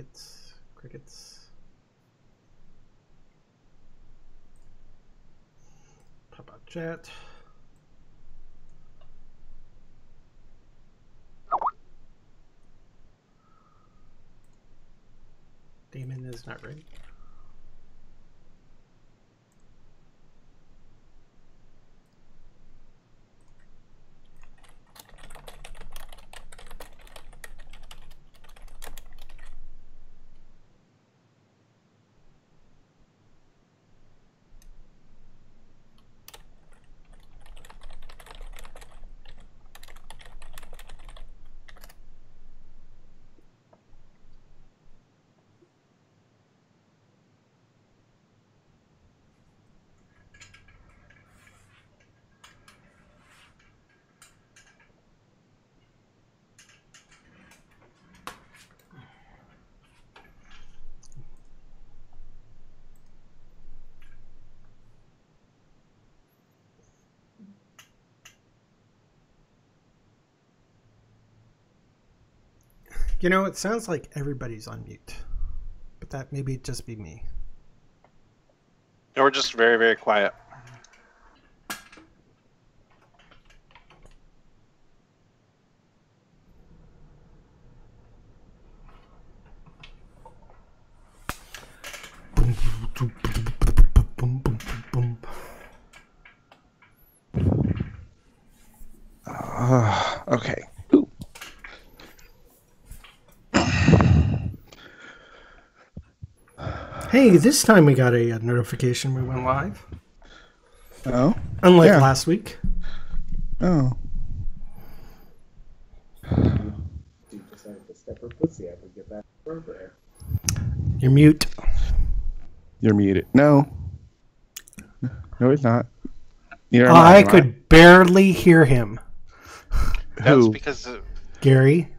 Crickets. Crickets. How about chat? Damon is not ready. You know, it sounds like everybody's on mute, but that maybe just be me. No, we're just very, very quiet. Okay. Hey, this time we got a notification we went live. Oh? Unlike last week. Oh. She decided to step her pussy up and get back over there. You're mute. You're muted. No. No, it's not. I could barely hear him. That's because Gary.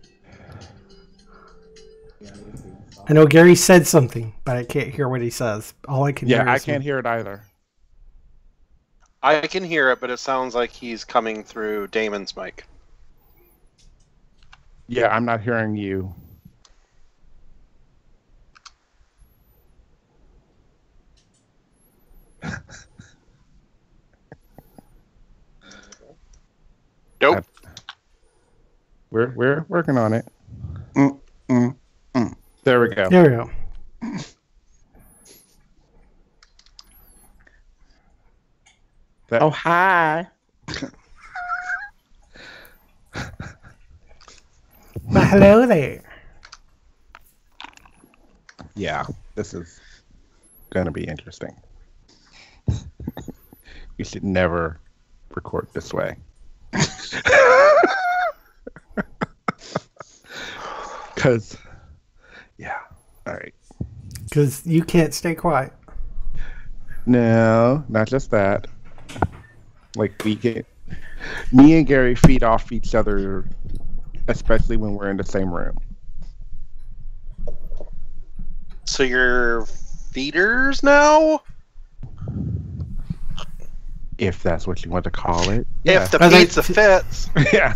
I know Gary said something, but I can't hear what he says. All I can hear is... I can't hear it either. I can hear it, but it sounds like he's coming through Damon's mic. Yeah, I'm not hearing you. Nope. We're working on it. There we go. There we go. Oh, hi. Well, hello there. Yeah, this is going to be interesting. We should never record this way. Because, yeah, all right. Because you can't stay quiet. No, not just that. Like, me and Gary feed off each other, especially when we're in the same room. So you're feeders now? If that's what you want to call it. If the pizza fits. Yeah.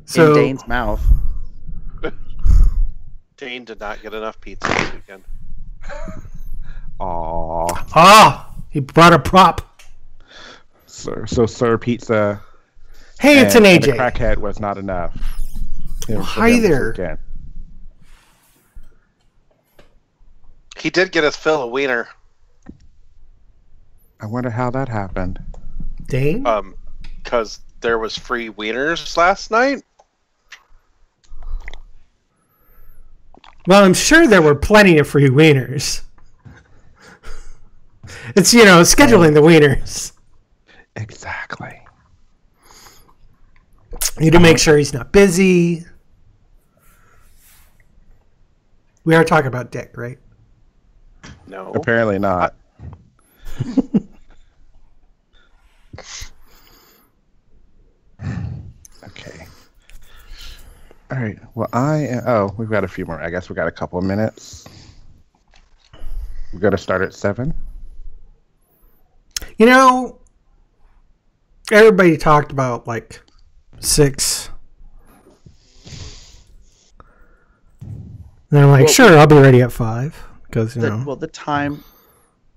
So, in Dane's mouth. Dane did not get enough pizza this weekend. Aww. Ah! He brought a prop. So Sir Pizza. Hey, it's an AJ. And the crackhead was not enough. Hi there. He did get his fill of wiener. I wonder how that happened. Dane? Because there was free wieners last night. Well, I'm sure there were plenty of free wieners. It's, scheduling the wieners. Exactly. You need to make sure he's not busy. We are talking about Dick, right? No. Apparently not. Okay. All right. Well, we've got a few more. I guess we got a couple of minutes. We're going to start at 7. Everybody talked about 6. And I'm like, Well, sure, I'll be ready at 5. Because, you know. Well, the time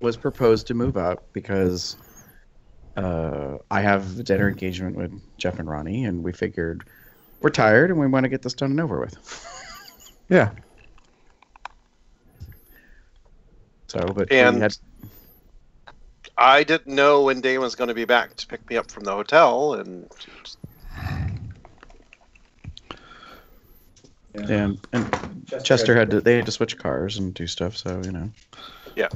was proposed to move up because I have a dinner engagement with Jeff and Ronnie, and we figured we're tired and we want to get this done and over with. Yeah. So, but And we had... I didn't know when Damon was going to be back to pick me up from the hotel, and and Chester had to. They had to switch cars and do stuff. So you know. yeah.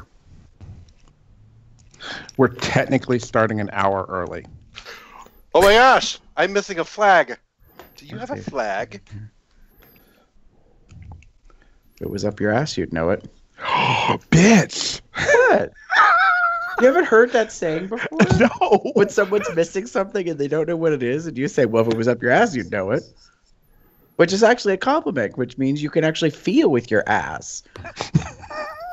We're technically starting an hour early. Oh my gosh! I'm missing a flag. Do you have a flag? If it was up your ass, you'd know it. Bitch! What? You haven't heard that saying before? No! When someone's missing something and they don't know what it is, and you say, well, if it was up your ass, you'd know it. Which is actually a compliment, which means you can actually feel with your ass.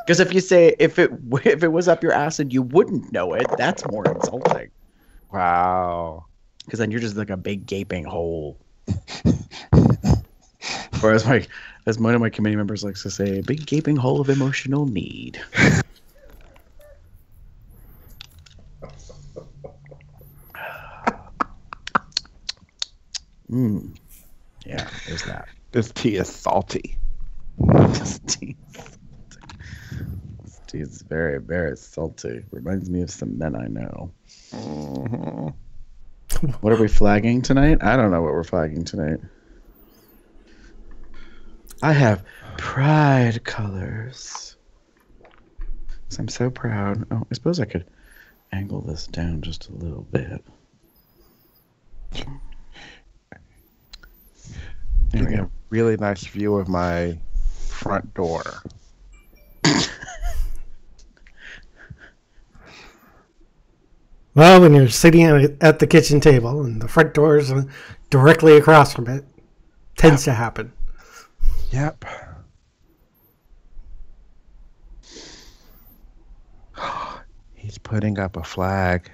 Because if you say, if it was up your ass and you wouldn't know it, that's more insulting. Wow. Because then you're just like a big gaping hole. Or as one of my committee members likes to say, a big gaping hole of emotional need. Yeah, there's that. This tea is salty. This tea is very, very salty. Reminds me of some men I know. Mm-hmm. What are we flagging tonight? I don't know what we're flagging tonight. I have pride colors. I'm so proud. Oh, I suppose I could angle this down just a little bit. There we Getting go. a really nice view of my front door. Well, when you're sitting at the kitchen table and the front door is directly across from it, tends to happen. Yep. He's putting up a flag.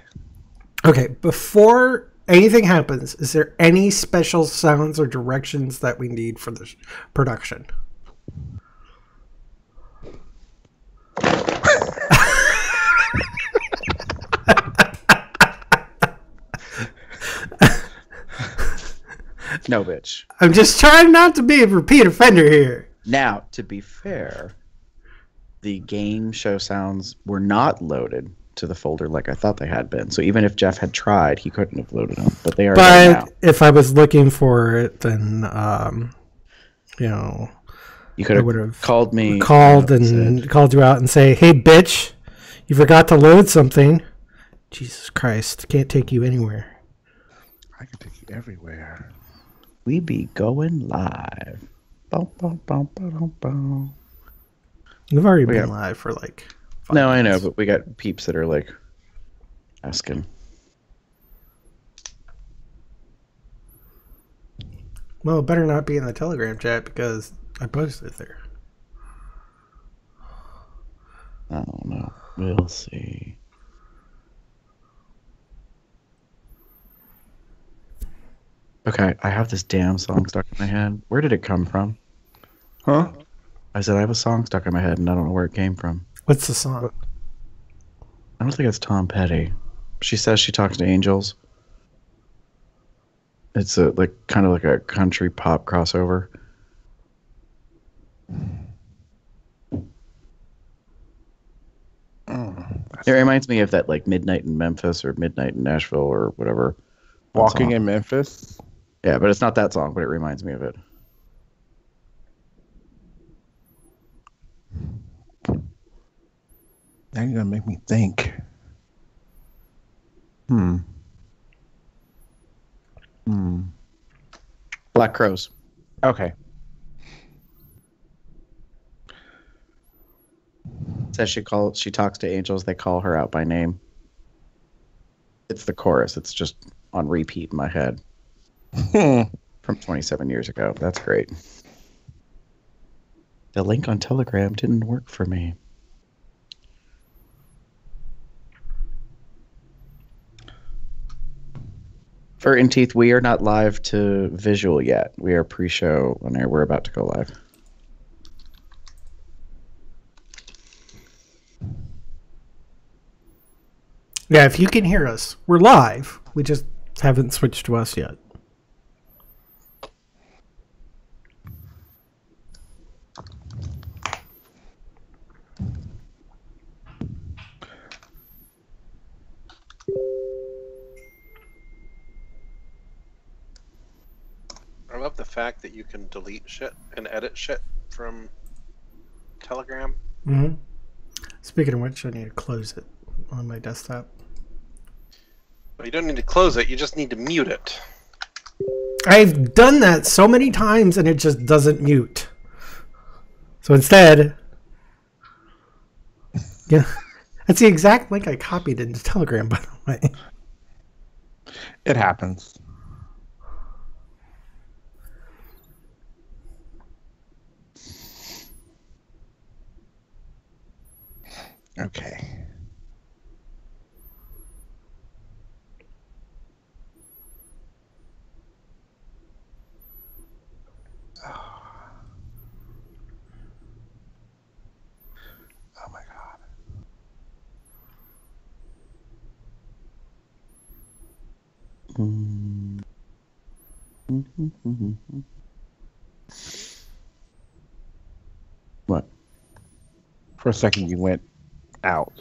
Okay, before anything happens, is there any special sounds or directions that we need for this production? No, bitch. I'm just trying not to be a repeat offender here. Now, to be fair, the game show sounds were not loaded to the folder like I thought they had been. So even if Jeff had tried, he couldn't have loaded them. But they are there now. But if I was looking for it, then, you know, You could have called me. Called you out and say, hey, bitch, you forgot to load something. Jesus Christ, can't take you anywhere. I can take you everywhere. We be going live. Bum, bum, bum, bum, bum. We've already been live for like 5 No, I know, minutes. but we got peeps that are like asking. Well, it better not be in the Telegram chat because I posted it there. I don't know. We'll see. Okay, I have this damn song stuck in my head. Where did it come from? Huh? I said I have a song stuck in my head and I don't know where it came from. What's the song? I don't think it's Tom Petty. She says she talks to angels. It's kind of like a country pop crossover. It reminds me of that like Midnight in Memphis or Midnight in Nashville or whatever. Walking in Memphis? Yeah, but it's not that song, but it reminds me of it. Now you're gonna make me think. Black Crows. Okay. Says she talks to angels, they call her out by name. It's the chorus. It's just on repeat in my head. From 27 years ago. That's great. The link on Telegram didn't work for me. Fur and Teeth, we are not live to visual yet. We are pre-show when we're about to go live. Yeah, if you can hear us, we're live. We just haven't switched to us yet. I love the fact that you can delete shit and edit shit from Telegram. Mm-hmm. Speaking of which, I need to close it on my desktop. But you don't need to close it, you just need to mute it. I've done that so many times and it just doesn't mute. So instead, yeah, that's the exact link I copied into Telegram, by the way. It happens. Okay. Oh my God. What? For a second, you went out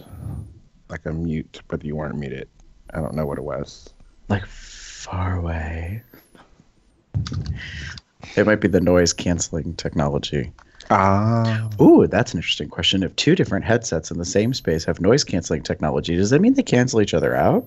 like a mute, but you weren't muted. I don't know what it was. Like far away. It might be the noise canceling technology. Ah. Ooh, that's an interesting question. If two different headsets in the same space have noise canceling technology, does that mean they cancel each other out?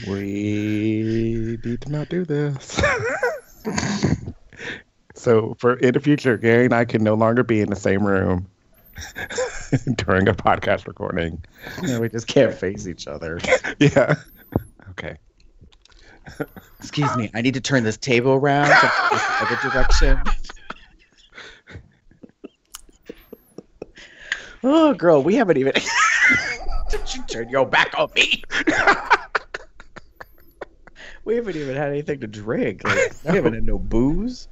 We need to not do this. So for in the future, Gary and I can no longer be in the same room during a podcast recording. Yeah, we just can't face each other. Yeah. Okay. Excuse me, I need to turn this table around to the other direction. Oh, girl, we haven't even... Did you turn your back on me? We haven't even had anything to drink. Like, we haven't had no booze.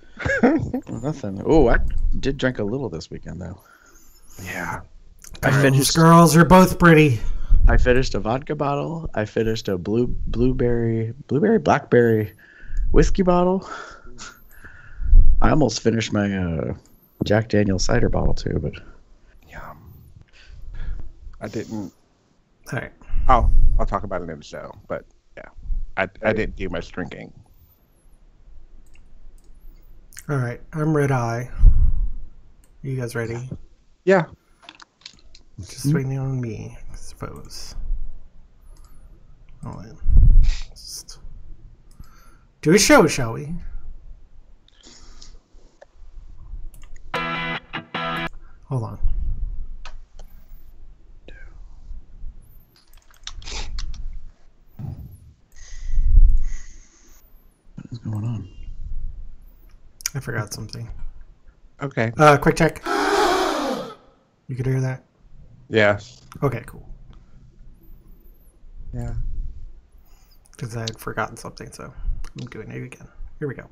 Nothing. Oh, I did drink a little this weekend, though. Yeah. I finished. Girls are both pretty. I finished a vodka bottle. I finished a blackberry whiskey bottle. I almost finished my Jack Daniel's cider bottle too, but Yum. I didn't. All right. I'll talk about it in the show, but yeah, I didn't do much drinking. All right. I'm Red Eye. You guys ready? Yeah. Just waiting on me, I suppose. Hold on. Just do a show, shall we? Hold on. what is going on? I forgot something. Okay. Quick check. You could hear that? Yes. Okay, cool. Yeah. Because I had forgotten something, so I'm doing it again. Here we go.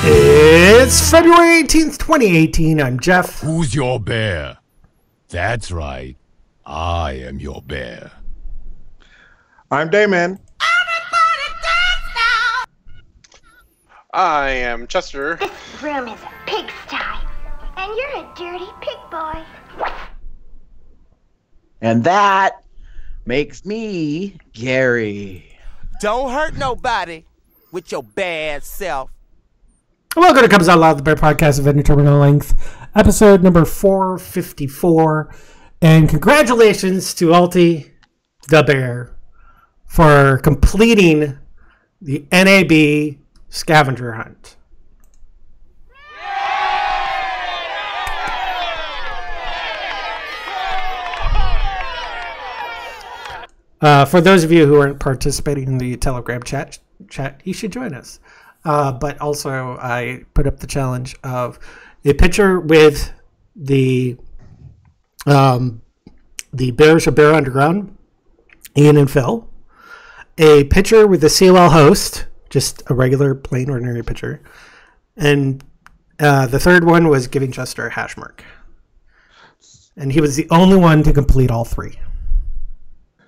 It's February 18th, 2018. I'm Jeff. Who's your bear? That's right. I am your bear. I'm Damon. I am Chester. This room is a pigsty, and you're a dirty pig boy. And that makes me Gary. Don't hurt nobody with your bad self. Welcome to Comes Out Loud, the Bear Podcast of Indeterminate Length, episode number 454. And congratulations to Alti, the Bear, for completing the NAB scavenger hunt. For those of you who aren't participating in the Telegram chat, you should join us. But also, I put up the challenge of a picture with the Bears of Bear Underground, Ian and Phil, a picture with the COL host, just a regular, plain, ordinary picture, and the third one was giving Chester a hash mark. And he was the only one to complete all three.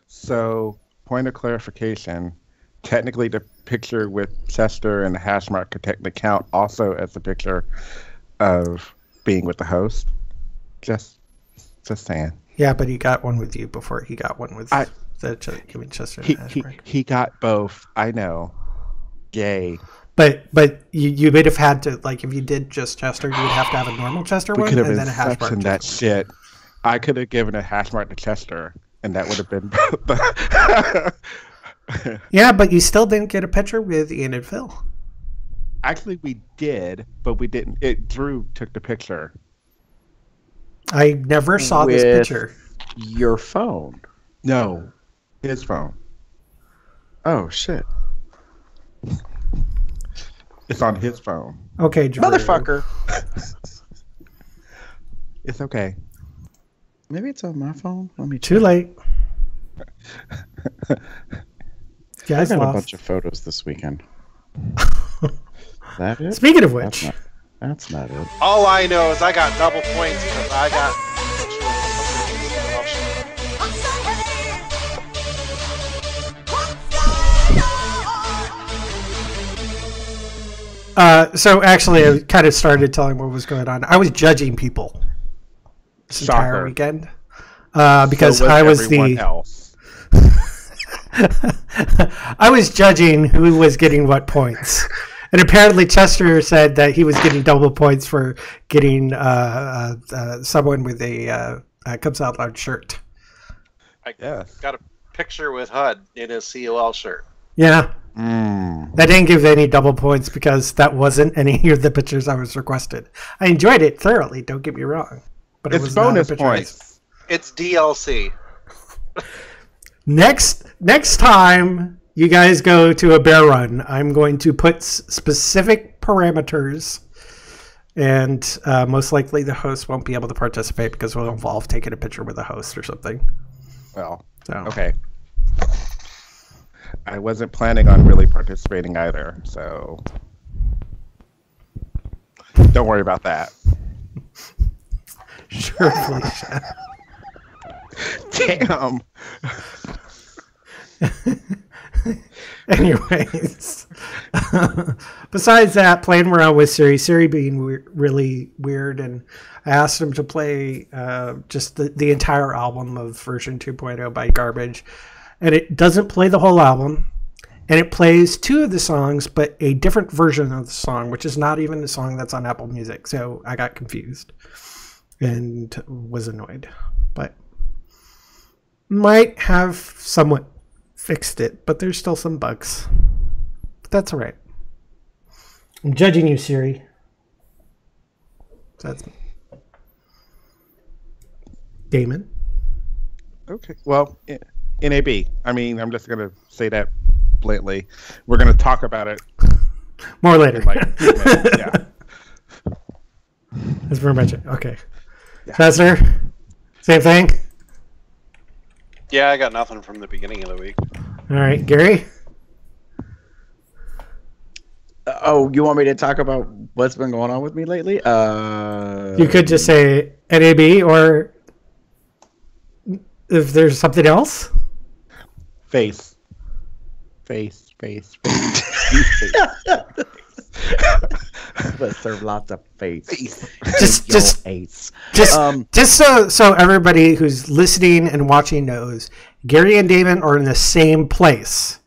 So, point of clarification, technically the picture with Chester and the hash mark could technically count also as the picture of being with the host. Just saying. Yeah, but he got one with you before he got one with giving Chester a hash mark. He got both. I know. Yay. But you would have had to, like, if you did just Chester, you would have to have a normal Chester one and then a hash mark. That shit. I could have given a hash mark to Chester, and that would have been. Yeah, but you still didn't get a picture with Ian and Phil. Actually, we did, but we didn't. Drew took the picture. I never saw this picture. Your phone? No, his phone. Oh shit! It's on his phone. Okay, Drew. Motherfucker. It's okay. Maybe it's on my phone. Let me check. Too late. I Guys got lost. a bunch of photos this weekend. That it? Speaking of which, that's not it. All I know is I got double points because I got. so actually, I kind of started telling what was going on. I was judging people this entire weekend because I was the. Else. I was judging who was getting what points. And apparently Chester said that he was getting double points for getting someone with a Comes Out Loud shirt. I got a picture with HUD in his COL shirt. Yeah. That didn't give any double points because that wasn't any of the pictures I was requested. I enjoyed it thoroughly, don't get me wrong. But it's bonus points. It's DLC. Next time you guys go to a bear run, I'm going to put specific parameters, and most likely the host won't be able to participate because it will involve taking a picture with the host or something. Well, okay. I wasn't planning on really participating either, so don't worry about that. Sure, Felicia. Damn. Anyways, besides that, playing around with Siri being really weird, and I asked him to play just the entire album of version 2.0 by Garbage, and it doesn't play the whole album, and it plays two of the songs, but a different version of the song, which is not even the song that's on Apple Music. So I got confused and was annoyed, but might have somewhat fixed it, but there's still some bugs. But that's all right. I'm judging you, Siri. So that's Damon. Okay. Well, NAB. I mean, I'm just gonna say that blatantly. We're gonna talk about it more later. Yeah. That's very much it. Okay. Yeah. Chester, same thing. Yeah, I got nothing from the beginning of the week. All right, Gary. Oh, you want me to talk about what's been going on with me lately? You could just say NAB, or if there's something else. Face. Let's serve lots of face. Just so everybody who's listening and watching knows, Gary and Damon are in the same place.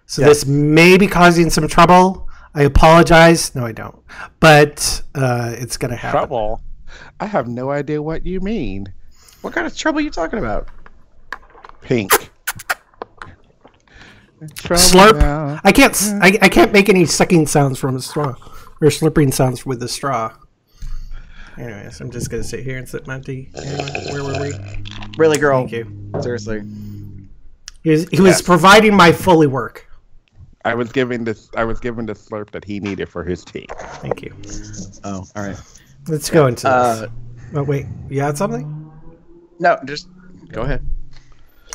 So this may be causing some trouble. I apologize. No, I don't. But it's going to happen. Trouble? I have no idea what you mean. What kind of trouble are you talking about? Pink. Slurp. I can't. I can't make any sucking sounds from a straw or slurping sounds with a straw. Anyways, I'm just gonna sit here and sip my tea. Anyway, where were we? Really, girl. Thank you. Seriously. He was providing my Foley work. I was given the slurp that he needed for his tea. Thank you. Oh, all right. Let's go into this. Oh wait, you had something? No, just go ahead.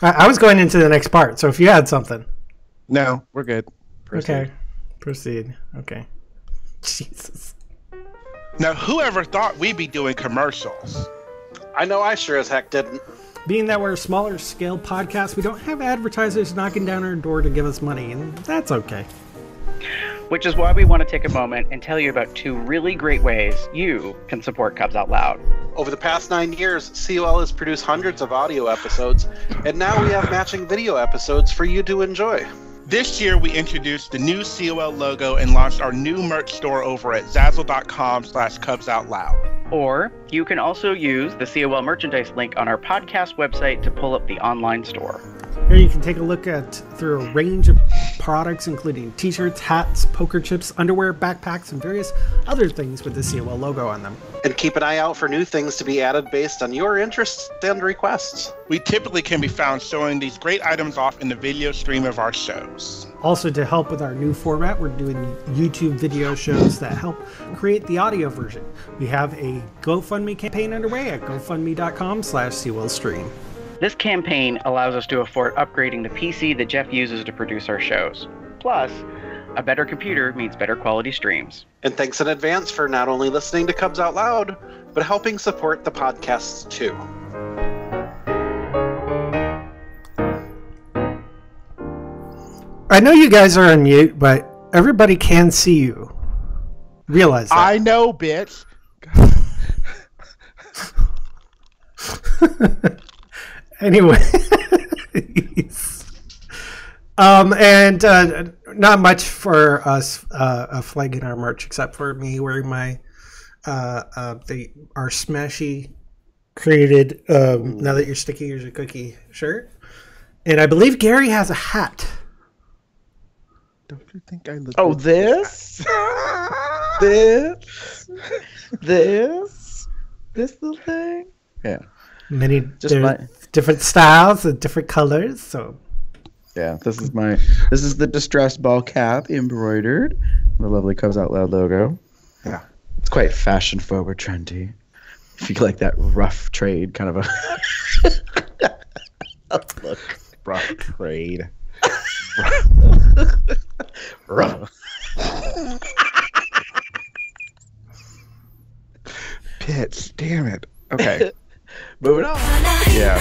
I was going into the next part, so if you had something. No, we're good. Proceed. Okay. Proceed. Okay. Jesus. Now, whoever thought we'd be doing commercials? I know I sure as heck didn't. Being that we're a smaller scale podcast, we don't have advertisers knocking down our door to give us money, and that's okay. Which is why we want to take a moment and tell you about 2 really great ways you can support Cubs Out Loud. Over the past 9 years, COL has produced hundreds of audio episodes, and now we have matching video episodes for you to enjoy. This year, we introduced the new COL logo and launched our new merch store over at zazzle.com/CubsOutLoud. Or you can also use the COL merchandise link on our podcast website to pull up the online store. Here you can take a look through a range of products, including t-shirts, hats, poker chips, underwear, backpacks, and various other things with the COL logo on them. And keep an eye out for new things to be added based on your interests and requests. We typically can be found showing these great items off in the video stream of our shows. Also, to help with our new format, we're doing YouTube video shows that help create the audio version. We have a GoFundMe campaign underway at gofundme.com/COLstream. This campaign allows us to afford upgrading the PC that Jeff uses to produce our shows. Plus, a better computer means better quality streams. And thanks in advance for not only listening to Cubs Out Loud, but helping support the podcasts too. I know you guys are on mute, but everybody can see you. Realize that. I know, bitch. Anyway. And not much for us flagging our merch, except for me wearing my our Smashy created Now That You're Sticky, Here's a Cookie shirt. And I believe Gary has a hat. Don't you think I look? Oh, this little thing. Yeah. Many Just different styles and different colors. So yeah, this is the distressed ball cap embroidered. The lovely Cubs Out Loud logo. Yeah. It's quite fashion forward, trendy. If you like that rough trade kind of a look. Rough trade. Rough. Pitch, damn it. Okay. Moving on. Yeah.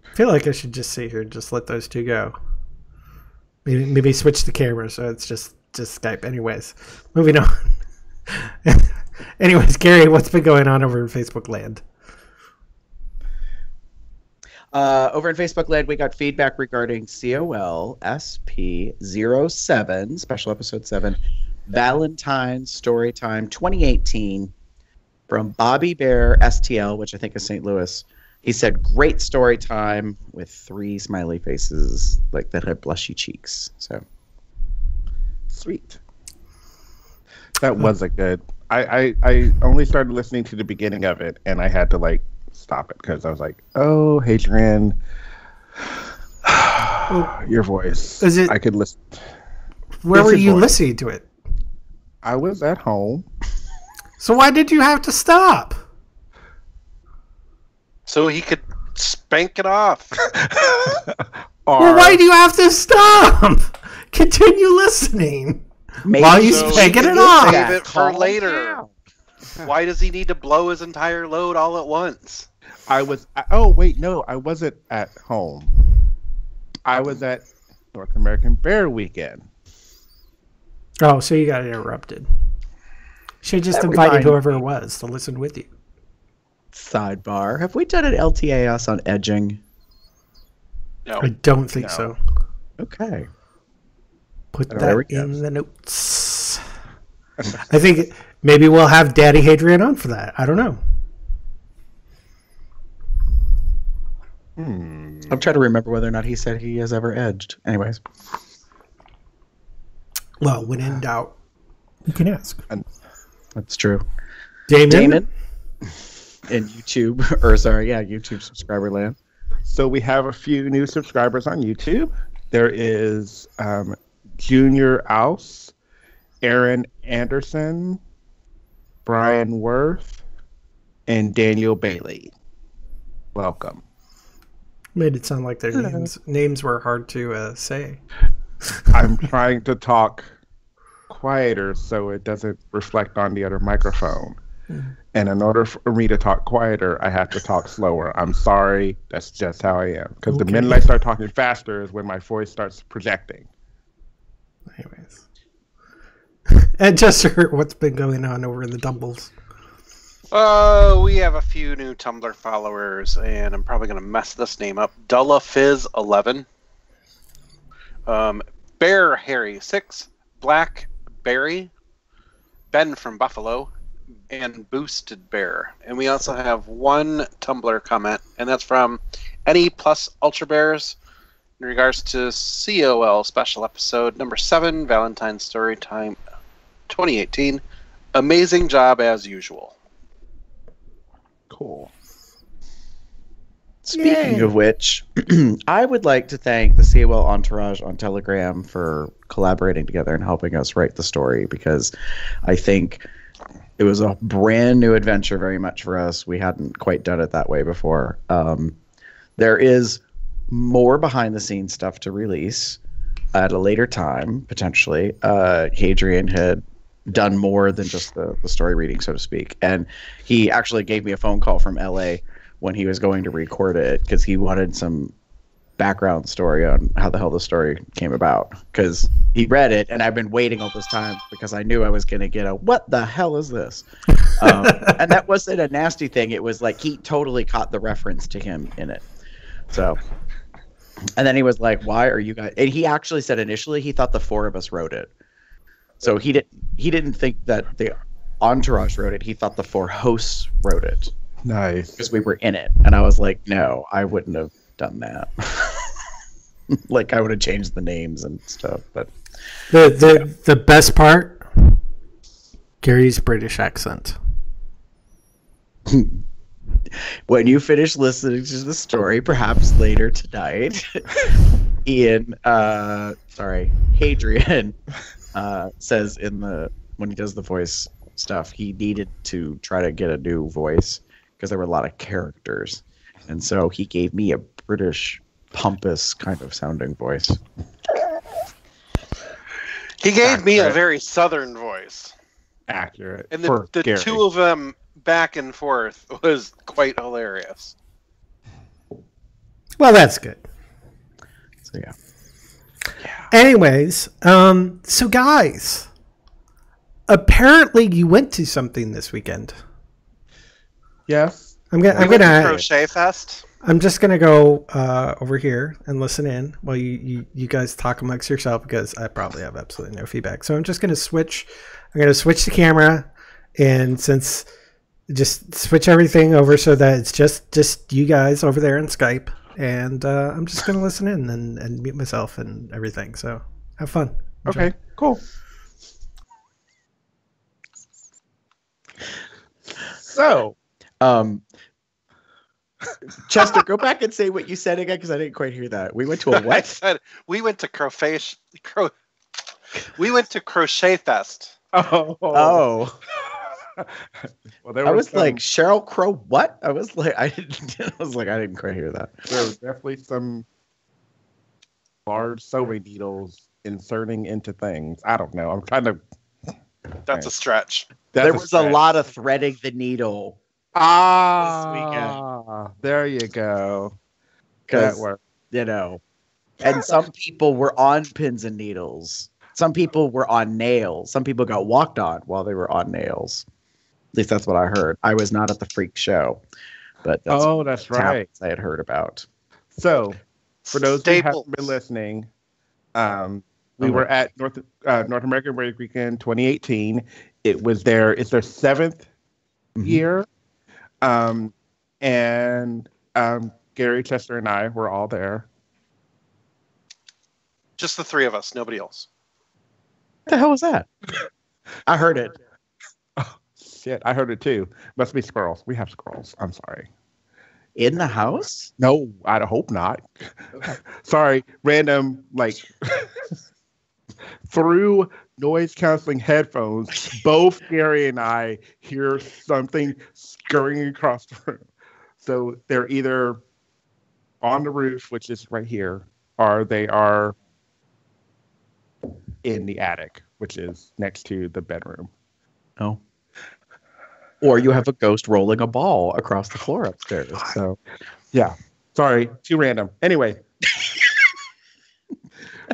I feel like I should just sit here and just let those two go. Maybe switch the camera so it's just Skype. Anyways, moving on. Anyways, Gary, what's been going on over in Facebook land? Over in Facebook land, we got feedback regarding COL SP07, special episode 7, Valentine's Storytime 2018, from Bobby Bear STL, which I think is St. Louis. He said, great story time with 3 smiley faces like that had blushy cheeks. So Sweet. That was a good. I only started listening to the beginning of it, and I had to stop it because I was like, "Oh, Hadrian, your voice." Is it? I could listen. Where It's were his you voice. listening to it? I was at home. So why did you have to stop? So he could spank it off. Well, why do you have to stop? Continue listening while you So spanking he it can off. Save it for later. Why does he need to blow his entire load all at once? I was. Oh wait, no, I wasn't at home. I was at North American Bear Weekend. Oh, so you got interrupted. Should have just That invited reminds whoever it was to listen with you. Sidebar. Have we done an LTAS on edging? No. I don't think so. Okay. Put Oh, there we that go. in the notes. I think maybe we'll have Daddy Hadrian on for that. I don't know. I'm trying to remember whether or not he said he has ever edged. Anyways. Well, when in doubt, you can ask. That's true. Damon? In YouTube subscriber land. So we have a few new subscribers on YouTube. There is Junior Ouse, Aaron Anderson, Brian Worth, and Daniel Bailey. Welcome. Made it sound like their names were hard to say. I'm trying to talk quieter so it doesn't reflect on the other microphone. And in order for me to talk quieter, I have to talk slower. I'm sorry. That's just how I am. Because the minute I start talking faster is when my voice starts projecting. Anyways. And Chester, what's been going on over in the Dumbles? We have a few new Tumblr followers, and I'm probably going to mess this name up. DullaFizz11. Bear Harry 6, Black Berry, Ben from Buffalo, and Boosted Bear. And we also have one Tumblr comment, and that's from Any Plus Ultra Bears in regards to COL special episode number 7, Valentine's Story Time 2018. Amazing job as usual. Cool. Speaking of which, I would like to thank the COL Entourage on Telegram for collaborating together and helping us write the story, because I think it was a brand new adventure very much for us. We hadn't quite done it that way before. There is more behind the scenes stuff to release at a later time, potentially. Hadrian had done more than just the story reading, so to speak. And he actually gave me a phone call from LA when he was going to record it, because he wanted some background story on how the hell the story came about, because he read it and I've been waiting all this time because I knew I was going to get a what the hell is this, and that wasn't a nasty thing. It was like he totally caught the reference to him in it. So, and then he was like, why are you guys, and he actually said initially he thought the 4 of us wrote it. So he didn't think that the Entourage wrote it. He thought the 4 hosts wrote it. Nice. Because we were in it. And I was like, no, I wouldn't have done that. Like, I would have changed the names and stuff. But the best part, Gary's British accent. When you finish listening to the story, perhaps later tonight, Hadrian says when he does the voice stuff, he needed to try to get a new voice because there were a lot of characters, and so he gave me a British pompous kind of sounding voice. He gave me a very southern voice. Accurate. And the two of them back and forth was quite hilarious. Well, that's good. So yeah. Anyways, so guys, apparently you went to something this weekend. Yes. I'm gonna Crochet Fest. I'm just gonna go over here and listen in while you guys talk amongst yourself, because I probably have absolutely no feedback. So I'm just gonna switch. I'm gonna switch the camera, and just switch everything over so that it's just you guys over there in Skype, and I'm just gonna listen in and mute myself and everything. So have fun. Enjoy. Okay. Cool. So. Chester, go back and say what you said again, because I didn't quite hear that. We went to a what? I said we went to Crochet Fest. Oh. Well, I was like, Sheryl Crow, what? I was like, I didn't quite hear that. There was definitely some large sewing needles inserting into things. I don't know. I'm trying to. That's a stretch. There was a lot of threading the needle. This weekend. There you go. That worked. And some people were on pins and needles. Some people were on nails. Some people got walked on while they were on nails. At least that's what I heard. I was not at the freak show, but that's right. I had heard about. So, for those who haven't been listening, we were at North American Break Weekend 2018. It's their 7th year. And Gary, Chester, and I were all there. Just the three of us, nobody else. What the hell was that? I heard it. Oh, shit, I heard it too. Must be squirrels. We have squirrels. I'm sorry. In the house? No, I'd hope not. Sorry, random, like, through noise canceling headphones, both Gary and I hear something scurrying across the room. So they're either on the roof, which is right here, or they are in the attic, which is next to the bedroom. Oh. Or you have a ghost rolling a ball across the floor upstairs. So, yeah. Sorry, too random. Anyway,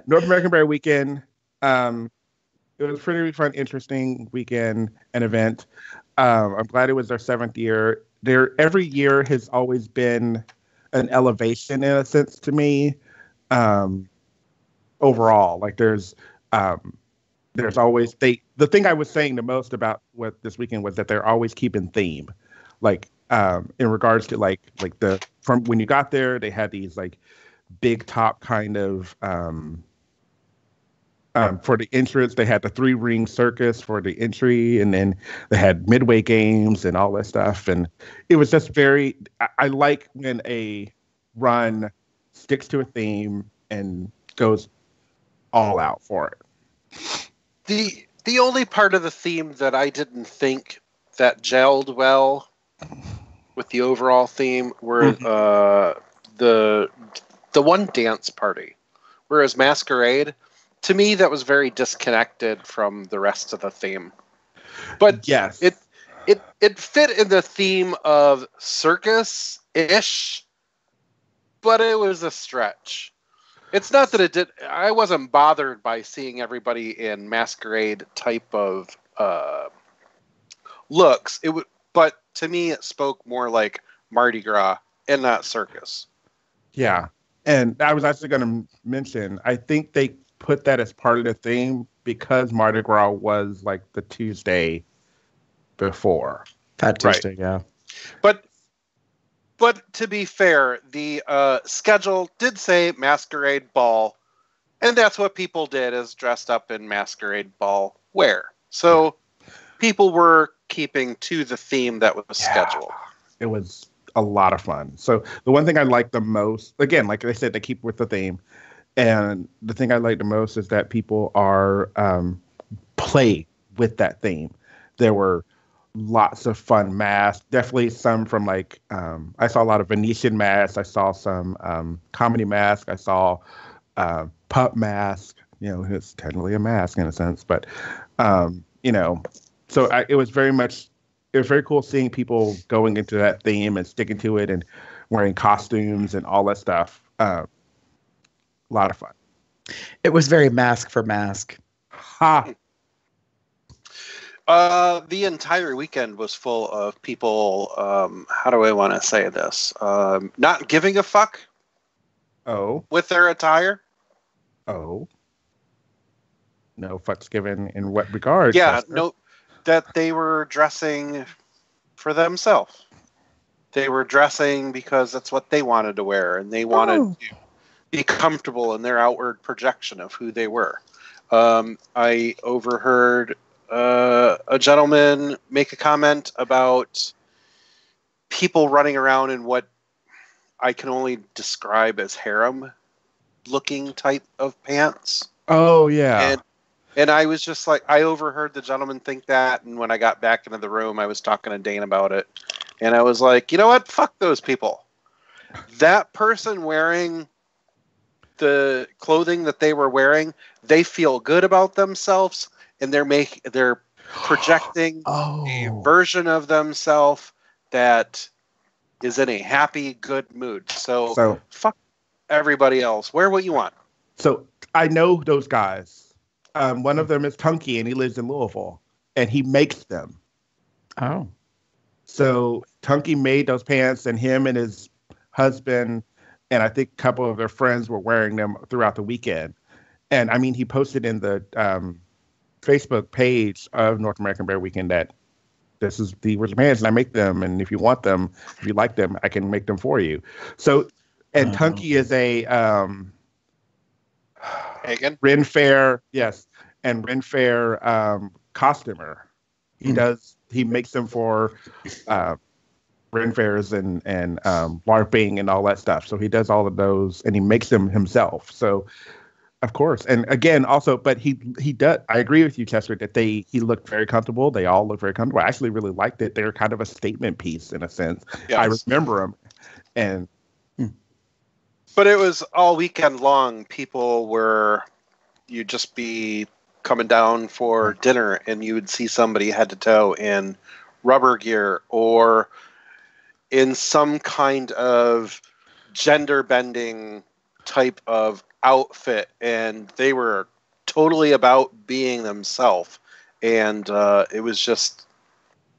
North American Bear Weekend. It was a pretty fun, interesting weekend and event. I'm glad it was their 7th year. Every year has always been an elevation in a sense to me. Overall, like there's always the thing I was saying the most about what this weekend was that they're always keeping theme, like in regards to like the from when you got there they had these like big top kind of for the entrance they had the 3-ring circus for the entry, and then they had midway games and all that stuff, and it was just very I like when a run sticks to a theme and goes all out for it. The only part of the theme that I didn't think that gelled well with the overall theme were the one dance party, whereas Masquerade, to me, that was very disconnected from the rest of the theme. But yes, it fit in the theme of circus-ish, but it was a stretch. It's not that it did. I wasn't bothered by seeing everybody in masquerade type of looks. But to me, it spoke more like Mardi Gras and not circus. Yeah, and I was actually going to mention. I think they put that as part of the theme because Mardi Gras was like the Tuesday before. Fat Tuesday, right. Yeah. But to be fair, the schedule did say masquerade ball, and that's what people did, is dressed up in masquerade ball wear. So people were keeping to the theme that was scheduled. It was a lot of fun. So the one thing I like the most, again, like I said, they keep with the theme, and the thing I like the most is that people are play with that theme. There were lots of fun masks. Definitely some from like I saw a lot of Venetian masks. I saw some comedy masks. I saw pup mask. You know, it's technically a mask in a sense, but you know, so it was very cool seeing people going into that theme and sticking to it and wearing costumes and all that stuff. A lot of fun. It was very mask for mask. Ha. The entire weekend was full of people, how do I want to say this? Not giving a fuck. Oh. With their attire. Oh. No fucks given in what regard? Yeah, Chester? no, that they were dressing for themselves. They were dressing because that's what they wanted to wear, and they wanted to be comfortable in their outward projection of who they were. I overheard a gentleman make a comment about people running around in what I can only describe as harem-looking type of pants. Oh, yeah. And I was just like, I overheard the gentleman think that, and when I got back into the room, I was talking to Dane about it, and I was like, you know what? Fuck those people. That person wearing the clothing that they were wearing, they feel good about themselves, and they're projecting a version of themselves that is in a happy, good mood. So fuck everybody else. Wear what you want. So I know those guys. One of them is Tunky, and he lives in Louisville, and he makes them. Oh. So Tunky made those pants, and him and his husband, and I think a couple of their friends were wearing them throughout the weekend. And I mean, he posted in the Facebook page of North American Bear Weekend that this is the pants, and I make them. And if you want them, if you like them, I can make them for you. So, and Tunky is a Hagen? Ren Fair, yes, and Ren Fair costumer. He makes them for Ren Fairs and LARPing and all that stuff. So he does all of those, and he makes them himself. So, of course, and again, also, but he does. I agree with you, Chester, that he looked very comfortable. They all look very comfortable. I actually really liked it. They're kind of a statement piece in a sense. Yes. I remember them, and but it was all weekend long. You'd just be coming down for dinner, and you would see somebody head to toe in rubber gear or in some kind of gender bending type of outfit, and they were totally about being themselves, and it was just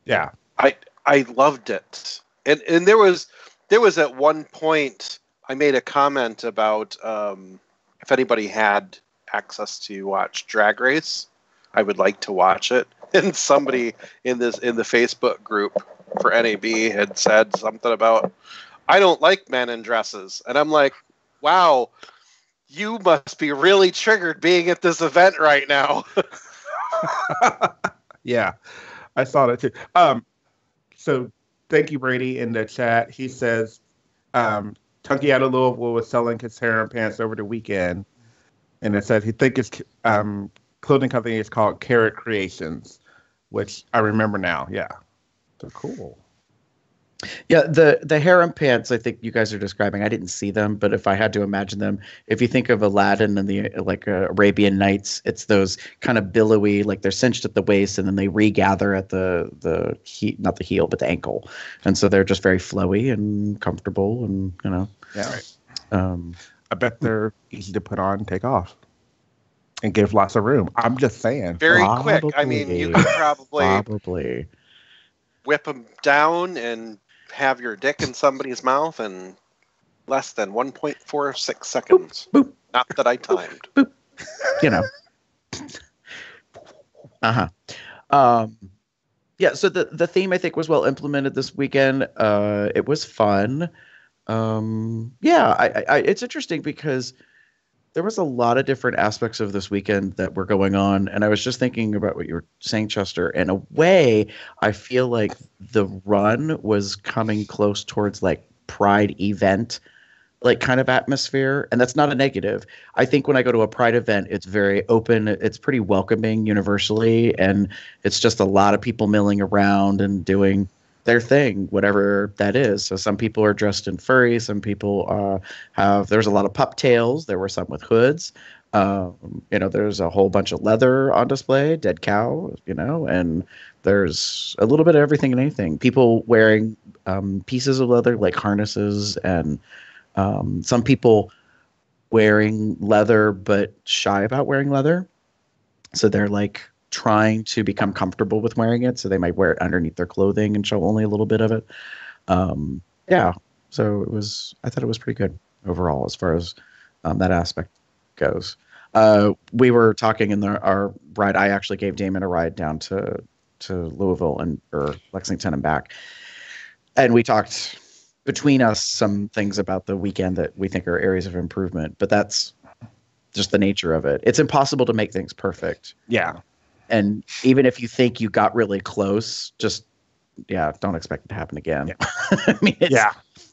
I loved it. And there was at one point I made a comment about if anybody had access to watch Drag Race, I would like to watch it. And somebody in the Facebook group for NAB had said something about, I don't like men in dresses. And I'm like, wow, you must be really triggered being at this event right now. Yeah, I saw that too. So thank you, Brady, in the chat. He says, Tunky out of Louisville was selling his harem pants over the weekend. And it said he thinks his clothing company is called Carrot Creations, which I remember now. Yeah. So cool. Yeah, the harem pants I think you guys are describing, I didn't see them, but if I had to imagine them, if you think of Aladdin and the Arabian Nights, it's those kind of billowy, like they're cinched at the waist and then they regather at the not the heel, but the ankle. And so they're just very flowy and comfortable and, Yeah. Right. I bet they're easy to put on and take off and give lots of room. I'm just saying. Very quick. I mean, you could probably whip them down and have your dick in somebody's mouth in less than 1.46 seconds. Boop, boop. Not that I timed. Boop, boop. Yeah, so the theme I think was well implemented this weekend. It was fun. It's interesting because there was a lot of different aspects of this weekend that were going on. And I was just thinking about what you were saying, Chester. In a way, I feel like the run was coming close towards like Pride event, like kind of atmosphere. And that's not a negative. I think when I go to a Pride event, it's very open. It's pretty welcoming universally. And it's just a lot of people milling around and doing their thing, whatever that is. So some people are dressed in furry. Some people there's a lot of pup tails. There were some with hoods. There's a whole bunch of leather on display, dead cow, and there's a little bit of everything and anything. People wearing pieces of leather like harnesses, and some people wearing leather but shy about wearing leather. So they're like trying to become comfortable with wearing it, so they might wear it underneath their clothing and show only a little bit of it. So I thought it was pretty good overall as far as that aspect goes. We were talking in our ride. I actually gave Damon a ride down to Louisville or Lexington and back, and we talked between us some things about the weekend that we think are areas of improvement, but that's just the nature of it. It's impossible to make things perfect. Yeah. And even if you think you got really close, just, don't expect it to happen again. Yeah. I mean,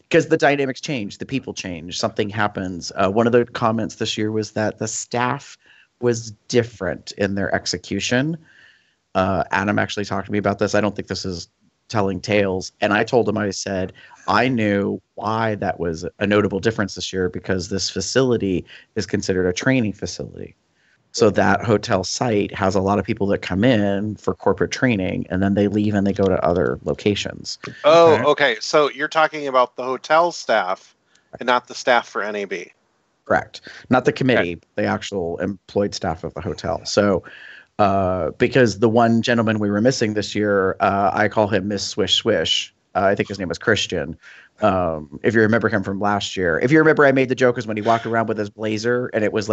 because the dynamics change, the people change, something happens. One of the comments this year was that the staff was different in their execution. Adam actually talked to me about this. I don't think this is telling tales. And I told him, I said, I knew why that was a notable difference this year, because this facility is considered a training facility. So that hotel site has a lot of people that come in for corporate training, and then they leave and they go to other locations. Oh, okay. So you're talking about the hotel staff and not the staff for NAB. Correct. Not the committee, the actual employed staff of the hotel. So because the one gentleman we were missing this year, I call him Miss Swish Swish. I think his name was Christian. If you remember him from last year, if you remember, I made the joke is when he walked around with his blazer, and it was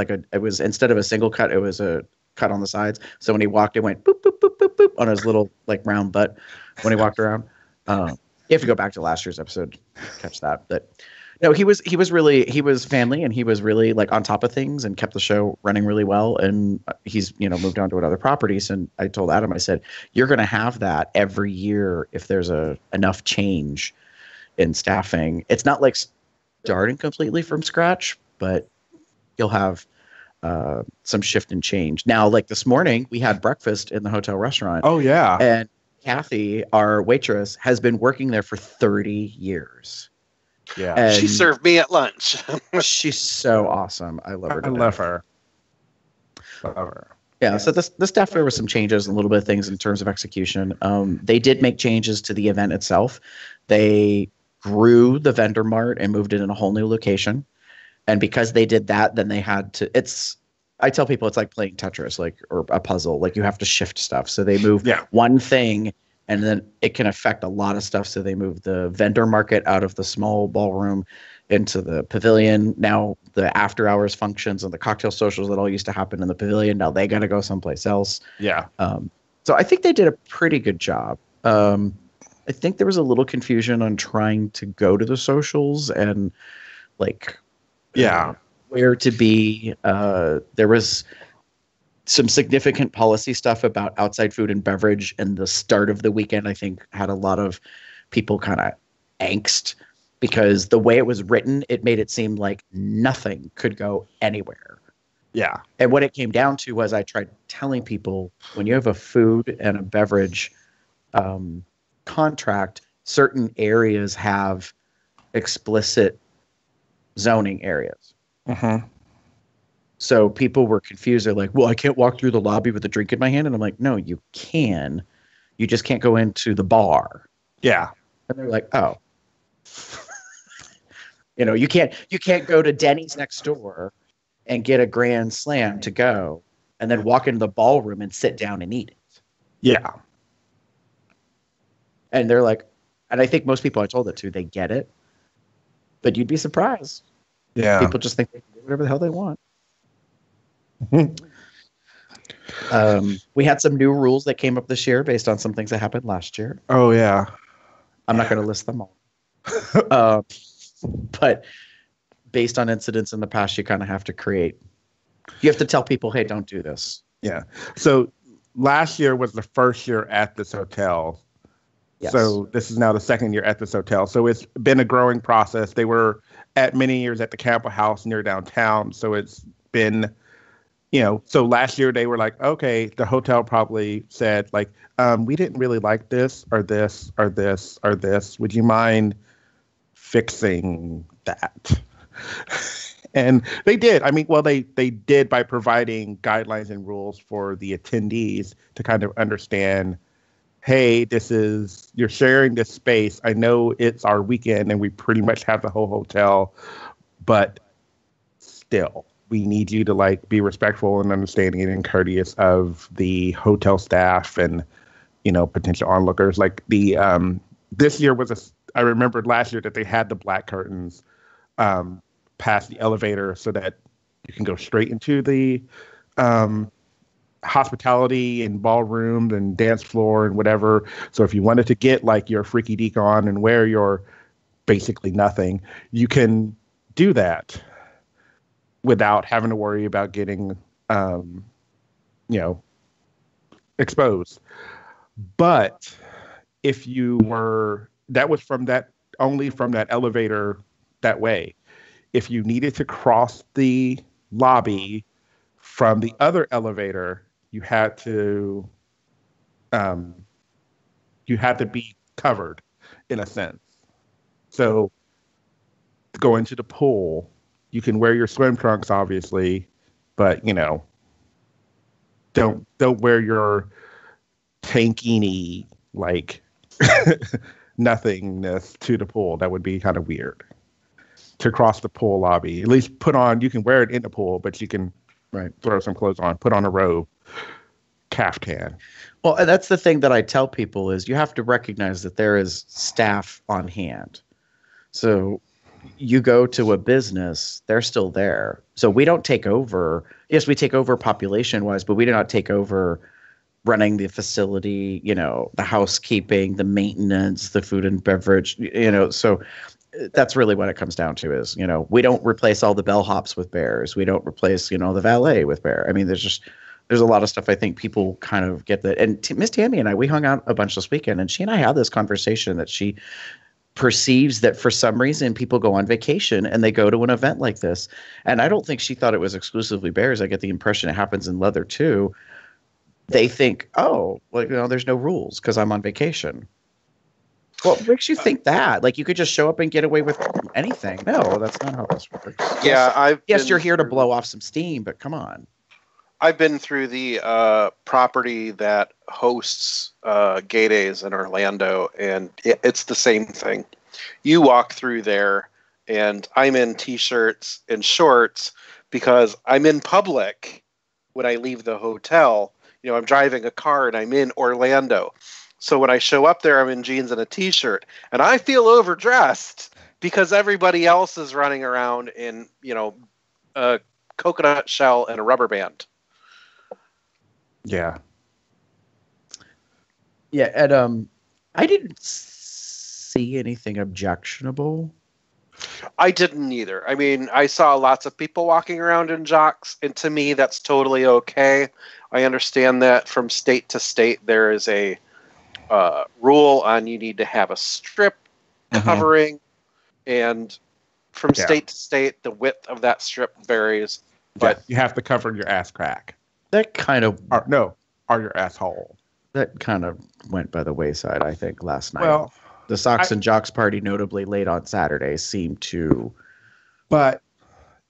instead of a single cut, it was a cut on the sides. So when he walked, it went boop, boop, boop, boop, boop on his little like round butt. when he walked around. You have to go back to last year's episode to catch that. But no, he was family, and he was really like on top of things and kept the show running really well. And he's moved on to other properties. And I told Adam, I said, you're going to have that every year if there's enough change in staffing. It's not like starting completely from scratch, but you'll have some shift and change. Now, like this morning, we had breakfast in the hotel restaurant. Oh, yeah. And Kathy, our waitress, has been working there for 30 years. Yeah. And she served me at lunch. she's so awesome. I love her. I love her. Love her. Yeah, so the staff, there were some changes and a little bit of things in terms of execution. They did make changes to the event itself. They grew the vendor mart and moved it in a whole new location. And because they did that, then they had to I tell people it's like playing Tetris, or a puzzle. Like you have to shift stuff. So they move one thing, and then it can affect a lot of stuff. So they moved the vendor market out of the small ballroom into the pavilion. Now the after hours functions and the cocktail socials that all used to happen in the pavilion, now they got to go someplace else. Yeah. So I think they did a pretty good job. I think there was a little confusion on trying to go to the socials and where to be. There was some significant policy stuff about outside food and beverage, and the start of the weekend, I think, had a lot of people kind of angst because the way it was written, it made it seem like nothing could go anywhere. Yeah. And what it came down to was I tried telling people when you have a food and a beverage contract, certain areas have explicit zoning areas. Mm-hmm. So people were confused. They're like, well, I can't walk through the lobby with a drink in my hand. And I'm like, no, you can. You just can't go into the bar. Yeah. And they're like, oh. You can't go to Denny's next door and get a Grand Slam to go and then walk into the ballroom and sit down and eat it. Yeah. And they're like, and I think most people I told it to, they get it. But you'd be surprised. Yeah. People just think they can do whatever the hell they want. We had some new rules that came up this year based on some things that happened last year. Oh, yeah. I'm not going to list them all. But based on incidents in the past, you kind of have to you have to tell people, hey, don't do this. Yeah. So last year was the first year at this hotel. Yes. So this is now the second year at this hotel. So it's been a growing process. They were at many years at the Campbell House near downtown. So it's been, so last year they were like, okay, the hotel probably said we didn't really like this or this or this or this. Would you mind fixing that? And they did. I mean, well, they did by providing guidelines and rules for the attendees to kind of understand, hey, you're sharing this space. I know it's our weekend and we pretty much have the whole hotel, but still, we need you to be respectful and understanding and courteous of the hotel staff and, potential onlookers. This year I remembered last year that they had the black curtains past the elevator so that you can go straight into the hospitality and ballroom and dance floor and whatever. So if you wanted to get your freaky deek on and wear your basically nothing, you can do that without having to worry about getting exposed. But if that was only from that elevator that way. If you needed to cross the lobby from the other elevator, you had to be covered in a sense. So go into the pool, you can wear your swim trunks, obviously, but don't wear your tankini nothingness to the pool. That would be kind of weird to cross the pool lobby. At least you can wear it in the pool, but you can throw some clothes on, put on a robe, caftan. Well, and that's the thing that I tell people is you have to recognize that there is staff on hand. So you go to a business, they're still there. So we don't take over. Yes, we take over population wise, but we do not take over running the facility, the housekeeping, the maintenance, the food and beverage, so that's really what it comes down to is, we don't replace all the bellhops with bears. We don't replace, the valet with bear. I mean, there's a lot of stuff I think people kind of get that. And Miss Tammy and I, we hung out a bunch this weekend, and she and I had this conversation that she perceives that for some reason people go on vacation and they go to an event like this. And I don't think she thought it was exclusively bears. I get the impression it happens in leather too. They think, oh, well, there's no rules because I'm on vacation. Well, what makes you think that? Like, you could just show up and get away with anything. No, that's not how this works. Yeah, yes, you're here to blow off some steam, but come on. I've been through the property that hosts Gay Days in Orlando, and it's the same thing. You walk through there, and I'm in T-shirts and shorts because I'm in public when I leave the hotel. I'm driving a car, and I'm in Orlando. So when I show up there, I'm in jeans and a T-shirt, and I feel overdressed because everybody else is running around in, a coconut shell and a rubber band. Yeah. Yeah, and I didn't see anything objectionable. I didn't either. I mean, I saw lots of people walking around in jocks, and to me, that's totally okay. I understand that from state to state, there is a rule on you need to have a strip covering, and from state to state, the width of that strip varies. But you have to cover your ass crack. That kind of or your asshole. That kind of went by the wayside, I think, last night. Well, the Socks and Jocks party, notably late on Saturday, seemed to. But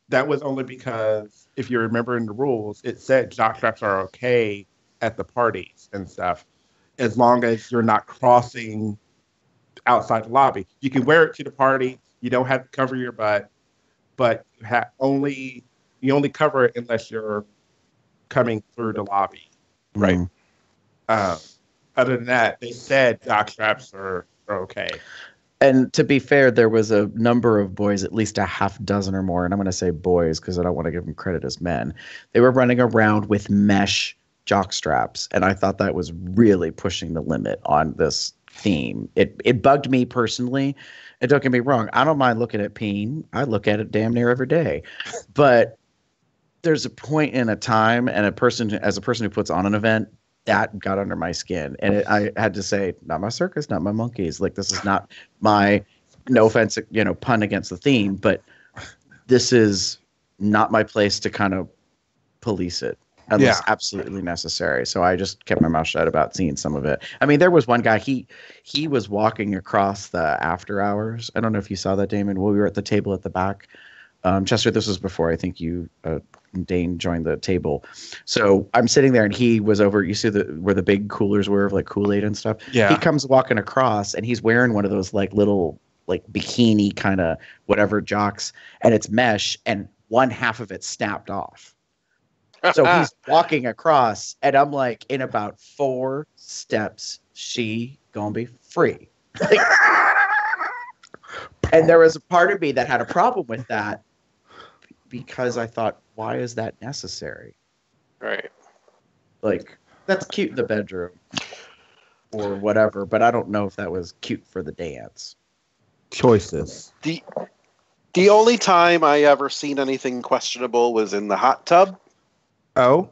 that was only because, if you remember in the rules, it said jock straps are okay at the parties and stuff, as long as you're not crossing outside the lobby. You can wear it to the party. You don't have to cover your butt, but you only cover it unless you're coming through the lobby. Right. Other than that, they said jock straps are okay. And to be fair, there was a number of boys, at least a half dozen or more, and I'm going to say boys because I don't want to give them credit as men. They were running around with mesh jock straps, and I thought that was really pushing the limit on this theme. It bugged me personally, and don't get me wrong, I don't mind looking at peen. I look at it damn near every day. But there's a point in a time, and as a person who puts on an event, that got under my skin. And I had to say, not my circus, not my monkeys. Like, this is not my, no offense, pun against the theme, but this is not my place to kind of police it unless absolutely necessary. So I just kept my mouth shut about seeing some of it. I mean, there was one guy, he was walking across the after hours. I don't know if you saw that, Damon. We were at the table at the back. Chester, this was before I think you, Dane, joined the table. So I'm sitting there, and he was over. You see where the big coolers were of like Kool-Aid and stuff. Yeah. He comes walking across, and he's wearing one of those like little like bikini kind of whatever jocks, and it's mesh, and one half of it snapped off. So he's walking across, and I'm like, in about 4 steps, she gonna be free. And there was a part of me that had a problem with that, because I thought, why is that necessary? Right. Like, that's cute in the bedroom or whatever, but I don't know if that was cute for the dance. Choices. The only time I ever seen anything questionable was in the hot tub. Oh?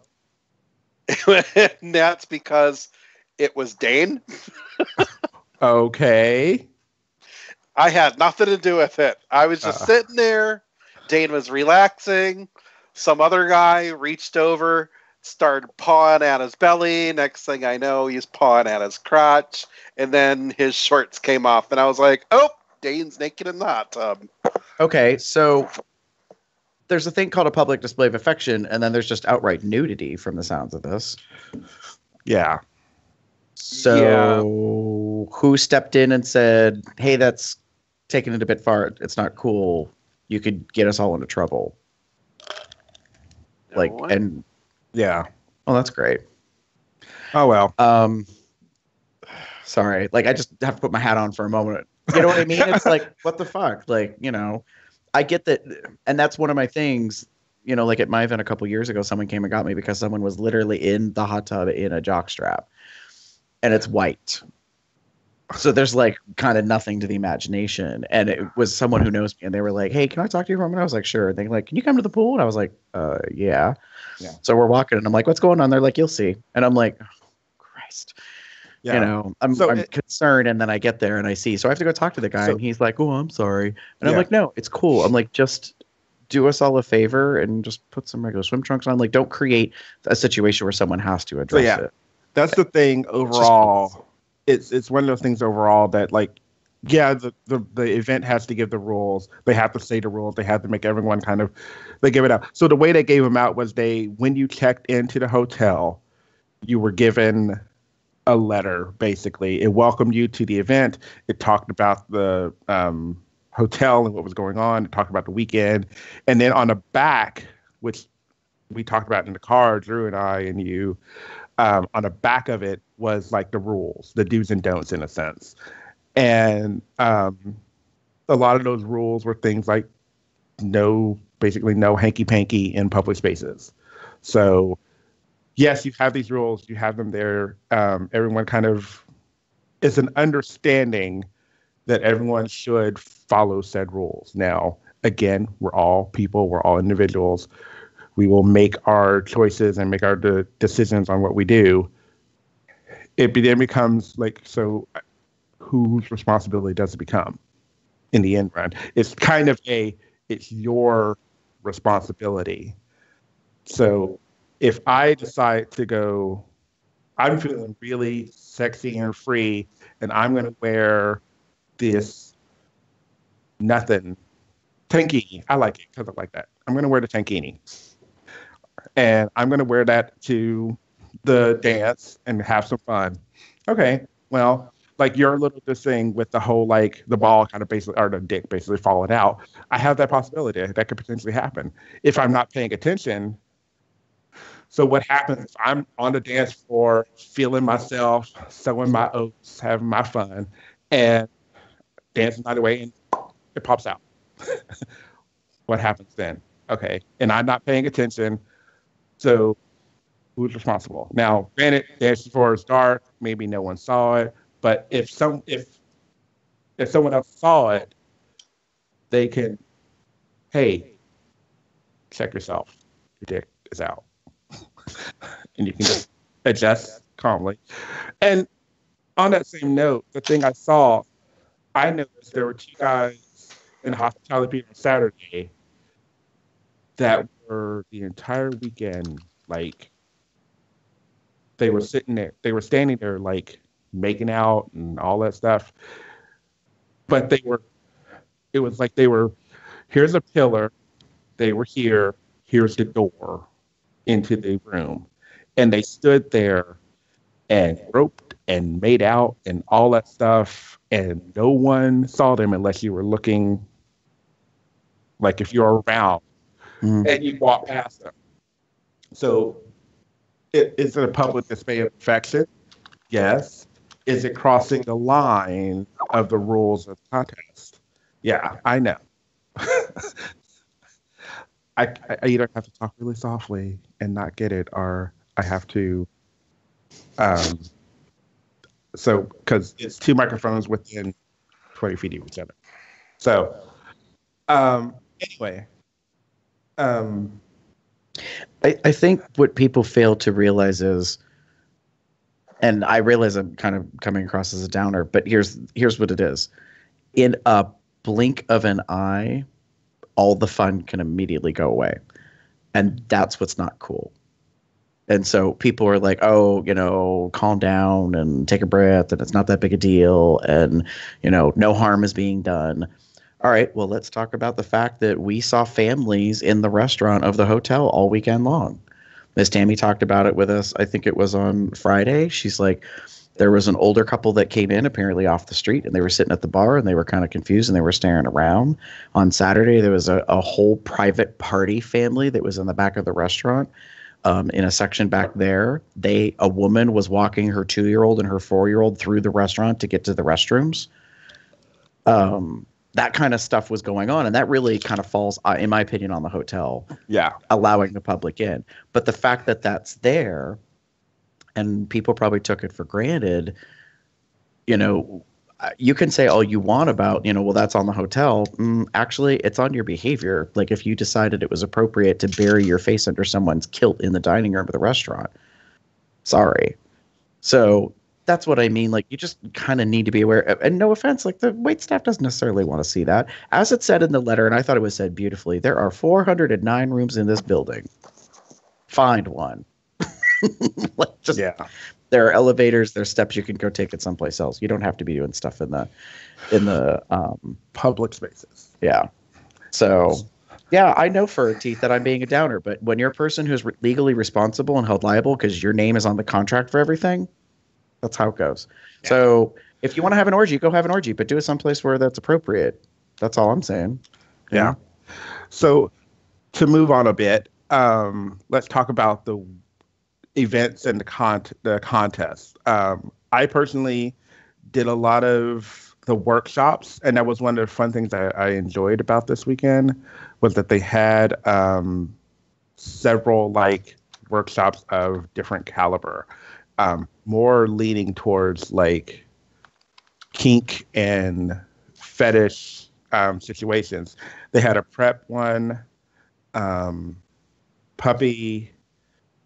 And that's because it was Dane. Okay. I had nothing to do with it. I was just sitting there. Dane was relaxing. Some other guy reached over, started pawing at his belly. Next thing I know, he's pawing at his crotch. And then his shorts came off. And I was like, oh, Dane's naked in the hot tub. Okay, so there's a thing called a public display of affection, and then there's just outright nudity from the sounds of this. Yeah. So who stepped in and said, hey, that's taking it a bit far. It's not cool. You could get us all into trouble. Like, and yeah. Oh, that's great. Oh, well. Sorry. Like, I just have to put my hat on for a moment. You know what I mean? It's like, what the fuck? Like, I get that. And that's one of my things. like at my event a couple years ago, someone came and got me because someone was literally in the hot tub in a jockstrap, and it's white. So there's like kind of nothing to the imagination. And it was someone who knows me, and they were like, "Hey, can I talk to you for a minute?" I was like, "Sure." And they're like, "Can you come to the pool?" And I was like, yeah. Yeah. So we're walking, and I'm like, "What's going on?" They're like, "You'll see." And I'm like, oh, Christ. Yeah. I'm So concerned, and then I get there and I see. So I have to go talk to the guy, and he's like, "Oh, I'm sorry." And I'm Yeah. like, "No, it's cool." I'm like, "Just do us all a favor and just put some regular swim trunks on." Like, don't create a situation where someone has to address it. That's the thing overall. It's one of those things overall that, like, yeah, the event has to give the rules. They have to say the rules. They have to make everyone they give it out. So the way they gave them out was when you checked into the hotel, you were given a letter, basically. It welcomed you to the event. It talked about the hotel and what was going on. It talked about the weekend. And then on the back, which we talked about in the car, Drew and I and you, on the back of it was like the rules, the do's and don'ts in a sense. And a lot of those rules were things like basically no hanky-panky in public spaces. So yes, you have these rules, you have them there. Everyone it's an understanding that everyone should follow said rules. Now, again, we're all people, we're all individuals. We will make our choices and make our decisions on what we do. It then becomes like, so whose responsibility does it become in the end run? It's kind of it's your responsibility. So if I decide to go, I'm feeling really sexy and free, and I'm going to wear this nothing tankini. I like it because I like that. I'm going to wear the tankini. And I'm going to wear that to the dance and have some fun. Okay, well, like your little this thing with the whole, like, the ball kind of basically, or the dick basically falling out. I have that possibility. That could potentially happen if I'm not paying attention. So what happens if I'm on the dance floor, feeling myself, sowing my oats, having my fun, and dancing by the way, and it pops out? What happens then? Okay, and I'm not paying attention. So who's responsible? Now, granted, dancing floor is dark. Maybe no one saw it. But if someone else saw it, they can, hey, check yourself. Your dick is out. And you can just adjust calmly. And on that same note, the thing I noticed there were two guys in hospitality on Saturday that were the entire weekend, like, they were standing there, like, making out and all that stuff. But it was like here's a pillar, they were here, here's the door into the room. And they stood there and groped and made out and all that stuff. And no one saw them unless you were looking, like, if you're around. And you walk past them. So is it a public display of affection? Yes. Is it crossing the line of the rules of the contest? Yeah, I know. I either have to talk really softly and not get it, or I have to, because it's two microphones within 20 feet of each other. So, anyway. I think what people fail to realize is, and I realize I'm kind of coming across as a downer, but here's what it is. In a blink of an eye, all the fun can immediately go away. And that's what's not cool. And so people are like, oh, calm down and take a breath, and it's not that big a deal, and, no harm is being done. All right, well, let's talk about the fact that we saw families in the restaurant of the hotel all weekend long. Miss Tammy talked about it with us. I think it was on Friday. She's like, there was an older couple that came in apparently off the street, and they were sitting at the bar, and they were kind of confused, and they were staring around. On Saturday, there was a whole private party family that was in the back of the restaurant. In a section back there, a woman was walking her 2-year-old and her 4-year-old through the restaurant to get to the restrooms. that kind of stuff was going on, and that really kind of falls, in my opinion, on the hotel. Yeah. Allowing the public in. But the fact that that's there, and people probably took it for granted, you know, you can say all you want about, you know, well, that's on the hotel. Actually, it's on your behavior. Like if you decided it was appropriate to bury your face under someone's kilt in the dining room of the restaurant. Sorry. So that's what I mean. Like you just kind of need to be aware. And no offense, like the wait staff doesn't necessarily want to see that. As it said in the letter, and I thought it was said beautifully, there are 409 rooms in this building. Find one. Like just, yeah. There are elevators, there's steps you can go take it someplace else. You don't have to be doing stuff in the public spaces. Yeah. So, yeah, I know for teeth that I'm being a downer, but when you're a person who's legally responsible and held liable because your name is on the contract for everything, that's how it goes. Yeah. So, if you want to have an orgy, go have an orgy, but do it someplace where that's appropriate. That's all I'm saying. Yeah. So, to move on a bit, let's talk about the events and the contest. I personally did a lot of the workshops, and that was one of the fun things I enjoyed about this weekend was that they had several like workshops of different caliber, more leaning towards like kink and fetish situations. They had a prep one, puppy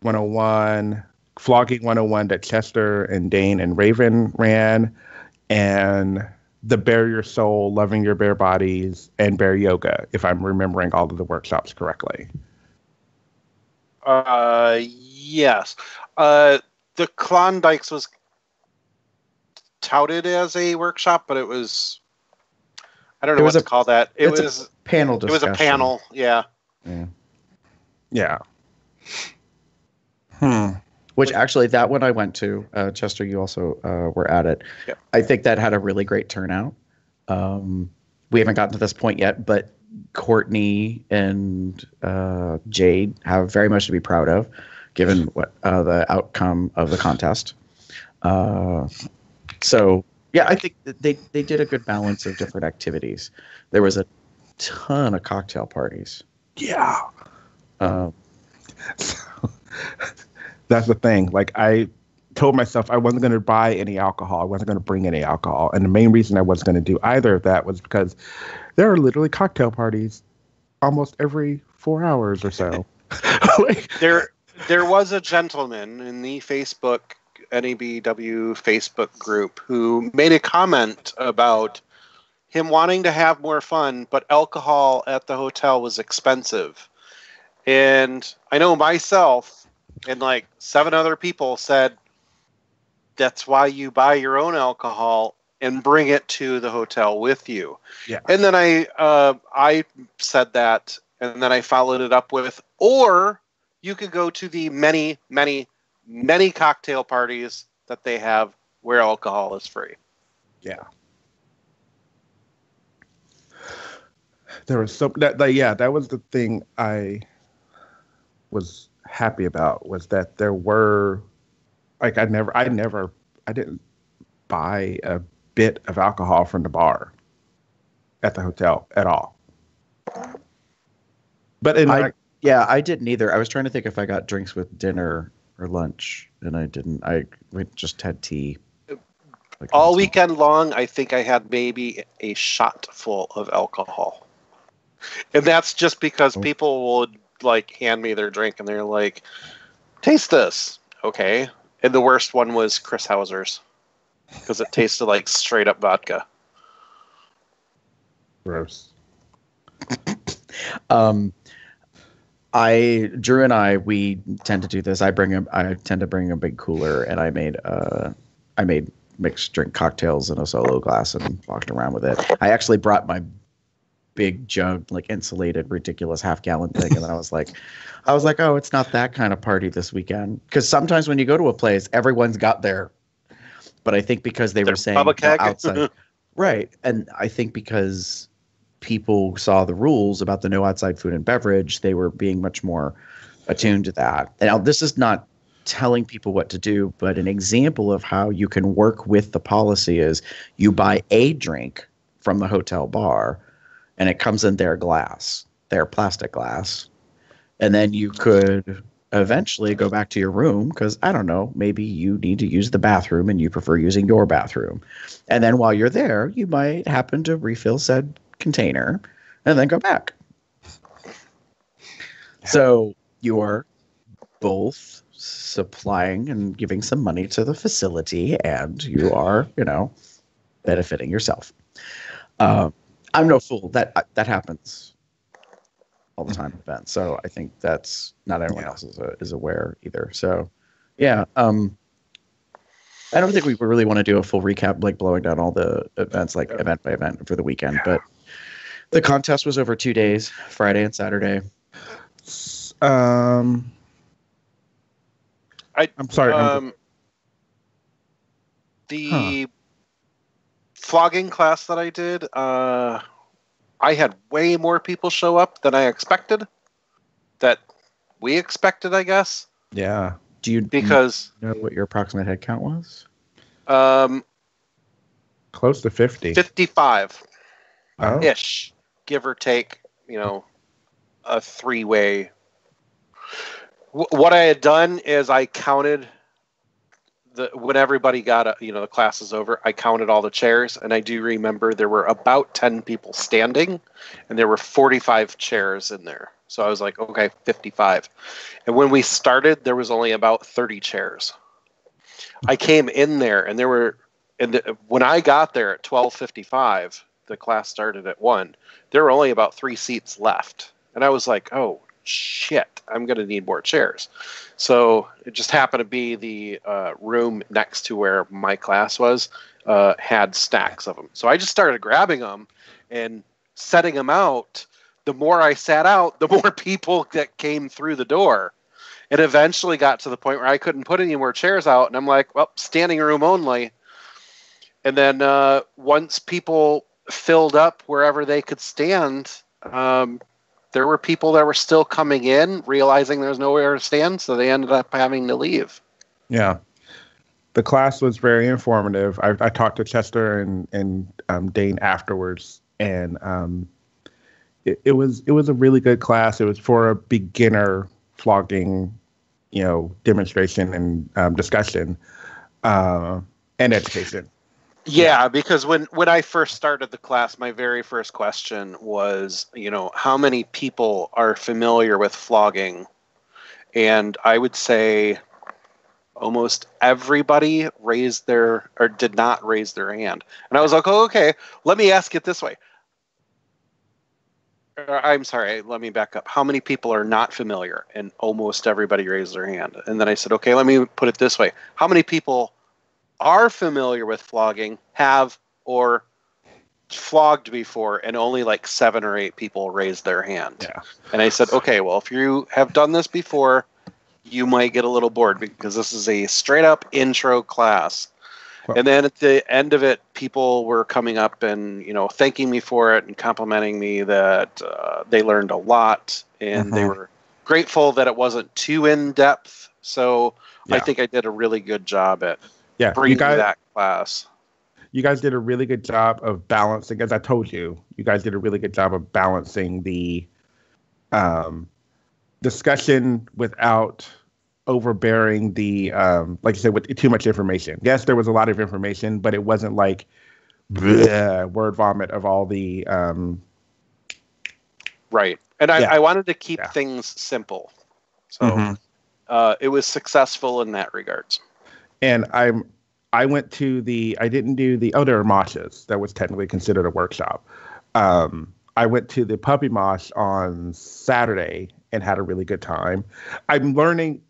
101, flogging 101 that Chester and Dane and Raven ran, and the Bare Your Soul, Loving Your Bare Bodies, and Bear Yoga, if I'm remembering all of the workshops correctly. Yes. The Klondikes was touted as a workshop, but it was, I don't know what to call that. It was a panel discussion. It was a panel, yeah. Yeah. Which actually, that one I went to. Chester, you also were at it. Yep. I think that had a really great turnout. We haven't gotten to this point yet, but Courtney and Jade have very much to be proud of, given what the outcome of the contest. So, yeah, I think that they did a good balance of different activities. There was a ton of cocktail parties. Yeah. That's the thing. Like I told myself I wasn't going to buy any alcohol. I wasn't going to bring any alcohol. And the main reason I wasn't going to do either of that was because there are literally cocktail parties almost every 4 hours or so. Like, there was a gentleman in the NABW Facebook group who made a comment about him wanting to have more fun, but alcohol at the hotel was expensive. And I know myself and like 7 other people said, that's why you buy your own alcohol and bring it to the hotel with you. Yeah. And then I said that, and then I followed it up with, or you could go to the many, many, many cocktail parties that they have where alcohol is free. Yeah. There was that was the thing I was happy about, was that there were, like, I didn't buy a bit of alcohol from the bar at the hotel at all. But I didn't either. I was trying to think if I got drinks with dinner or lunch, and I didn't. We just had tea. All weekend long, I think I had maybe a shot full of alcohol. And that's just because people would like hand me their drink and they're like, taste this. Okay. And the worst one was Chris Hauser's because it tasted like straight up vodka. Gross. Drew and I, we tend to do this. I tend to bring a big cooler, and I made mixed drink cocktails in a solo glass and walked around with it. I actually brought my big jug, like insulated, ridiculous half-gallon thing, and then I was like, oh, it's not that kind of party this weekend. Because sometimes when you go to a place, everyone's got their, but I think because they were saying outside, right? And I think because people saw the rules about the no outside food and beverage, they were being much more attuned to that. And now this is not telling people what to do, but an example of how you can work with the policy is you buy a drink from the hotel bar, and it comes in their glass, their plastic glass. And then you could eventually go back to your room because, I don't know, maybe you need to use the bathroom and you prefer using your bathroom. And then while you're there, you might happen to refill said container and then go back. So you're both supplying and giving some money to the facility, and you are, benefiting yourself. I'm no fool. That happens all the time at events. So I think that's not everyone else is aware either. So yeah, I don't think we really want to do a full recap, like blowing down all the events, like event by event for the weekend. But the contest was over 2 days, Friday and Saturday. I'm sorry. The flogging class that I did, I had way more people show up than I expected. That we expected, I guess. Yeah. Do you know what your approximate head count was? Close to 50. 55. Oh. Ish. Give or take, a three-way. What I had done is I counted when everybody got the class is over, I counted all the chairs, and I do remember there were about 10 people standing, and there were 45 chairs in there. So I was like, okay, 55. And when we started, there was only about 30 chairs. I came in there, and when I got there at 12:55, the class started at 1. There were only about 3 seats left, and I was like, oh shit, I'm going to need more chairs. So it just happened to be the room next to where my class was had stacks of them. So I just started grabbing them and setting them out. The more I sat out, the more people that came through the door. It eventually got to the point where I couldn't put any more chairs out, and I'm like, well, standing room only. And then once people filled up wherever they could stand, there were people that were still coming in, realizing there's nowhere to stand, so they ended up having to leave. Yeah. The class was very informative. I talked to Chester and Dane afterwards, and it was a really good class. It was for a beginner flogging, demonstration and discussion and education. Yeah, because when I first started the class, my very first question was, how many people are familiar with flogging? And I would say almost everybody did not raise their hand. And I was like, oh, okay, let me ask it this way. I'm sorry, let me back up. How many people are not familiar? And almost everybody raised their hand. And then I said, okay, let me put it this way. How many people are familiar with flogging, have or flogged before, and only like 7 or 8 people raised their hand. Yeah. And I said, okay, well, if you have done this before, you might get a little bored because this is a straight up intro class. Well, and then at the end of it, people were coming up and, thanking me for it and complimenting me that they learned a lot, and they were grateful that it wasn't too in depth. So I think I did a really good job at bringing that class. You guys did a really good job of balancing, as I told you, guys did a really good job of balancing the discussion without overbearing the, like you said, with too much information. Yes, there was a lot of information, but it wasn't like bleh, word vomit of all the... Right. And I wanted to keep things simple. So it was successful in that regards. And I went to I didn't do there were moshes. That was technically considered a workshop. I went to the puppy mosh on Saturday and had a really good time. I'm learning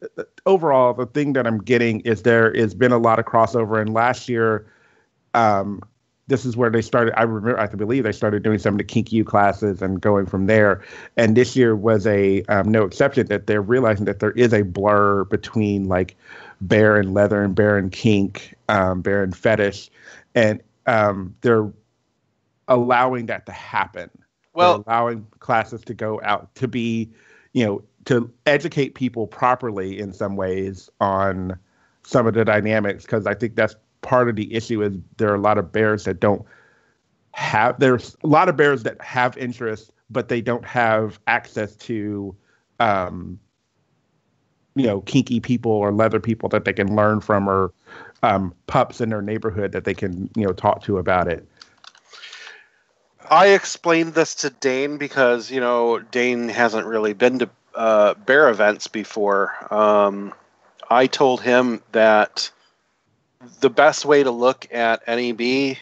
overall, the thing that I'm getting is there has been a lot of crossover. And last year, this is where they started. I believe they started doing some of the Kink U classes and going from there. And this year was a no exception, that they're realizing that there is a blur between like bear and leather and bear and kink, bear and fetish. And they're allowing that to happen. Well, they're allowing classes to go out to be, to educate people properly in some ways on some of the dynamics. Because I think that's part of the issue is there are a lot of bears that don't there's a lot of bears that have interest, but they don't have access to, kinky people or leather people that they can learn from, or pups in their neighborhood that they can, talk to about it. I explained this to Dane because, Dane hasn't really been to bear events before. I told him that the best way to look at NEB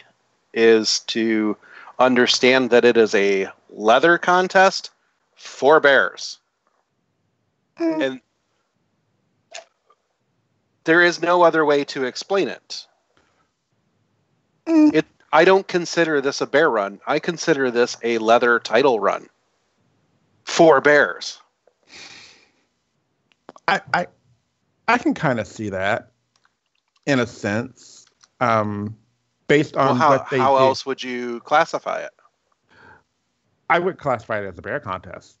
is to understand that it is a leather contest for bears. And there is no other way to explain it. I don't consider this a bear run. I consider this a leather title run for bears. I can kind of see that in a sense, based on what they how did. else would you classify it? I would classify it as a bear contest,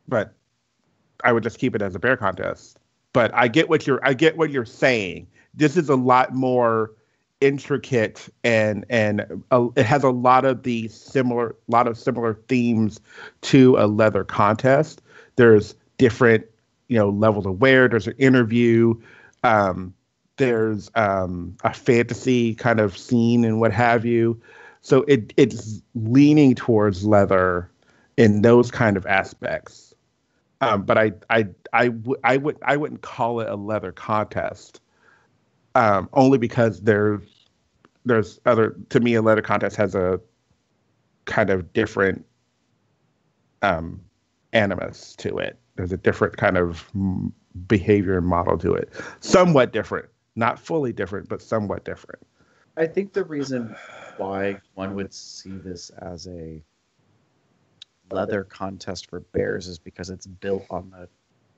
but I would just keep it as a bear contest. But I get what you're saying. This is a lot more intricate, and it has a lot of similar themes to a leather contest. There's different levels of wear. There's an interview. There's a fantasy kind of scene and what have you. So it's leaning towards leather in those kind of aspects. But I wouldn't call it a leather contest. Only because there's other, to me, a leather contest has a kind of different animus to it. There's a different kind of behavior and model to it. Somewhat different. Not fully different, but somewhat different. I think the reason why one would see this as a leather contest for bears is because it's built on the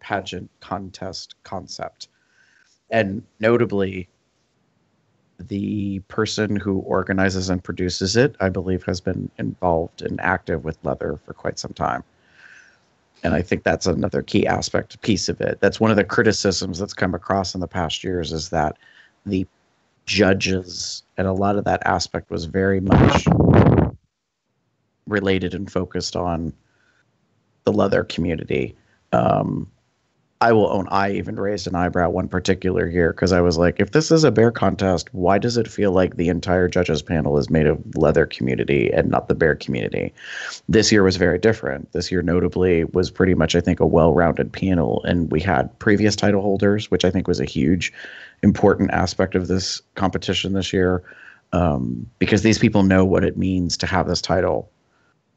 pageant contest concept. And notably, the person who organizes and produces it, I believe, has been involved and active with leather for quite some time. And I think that's another key piece of it. That's one of the criticisms that's come across in the past years, is that the judges and a lot of that aspect was very much related and focused on the leather community. I will own I even raised an eyebrow one particular year, because I was like, if this is a bear contest, why does it feel like the entire judges panel is made of leather community and not the bear community? This year was very different. This year notably was pretty much, I think, a well-rounded panel, and we had previous title holders, which I think was a huge important aspect of this competition this year, because these people know what it means to have this title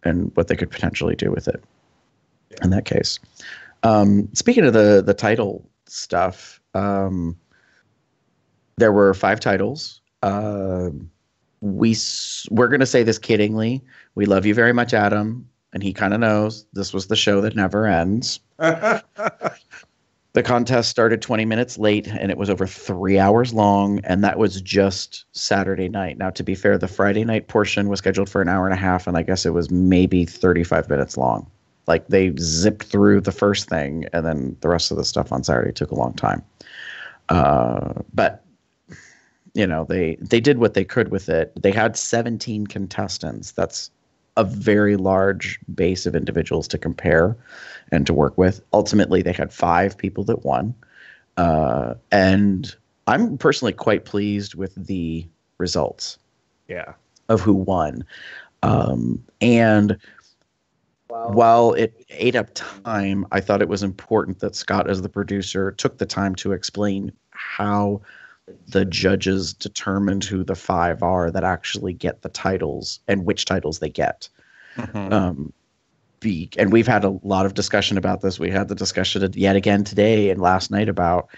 and what they could potentially do with it in that case. Speaking of the title stuff, there were 5 titles. We're going to say this kiddingly. We love you very much, Adam. And he kind of knows this was the show that never ends. The contest started 20 minutes late, and it was over 3 hours long, and that was just Saturday night. Now, to be fair, the Friday night portion was scheduled for an hour and a half, and I guess it was maybe 35 minutes long. Like, they zipped through the first thing, and then the rest of the stuff on Saturday took a long time. But, they did what they could with it. They had 17 contestants. That's a very large base of individuals to compare and to work with. Ultimately, they had 5 people that won. And I'm personally quite pleased with the results of who won. And while it ate up time, I thought it was important that Scott, as the producer, took the time to explain how the judges determined who the 5 are that actually get the titles and which titles they get. Mm-hmm. And we've had a lot of discussion about this. We had the discussion yet again today and last night about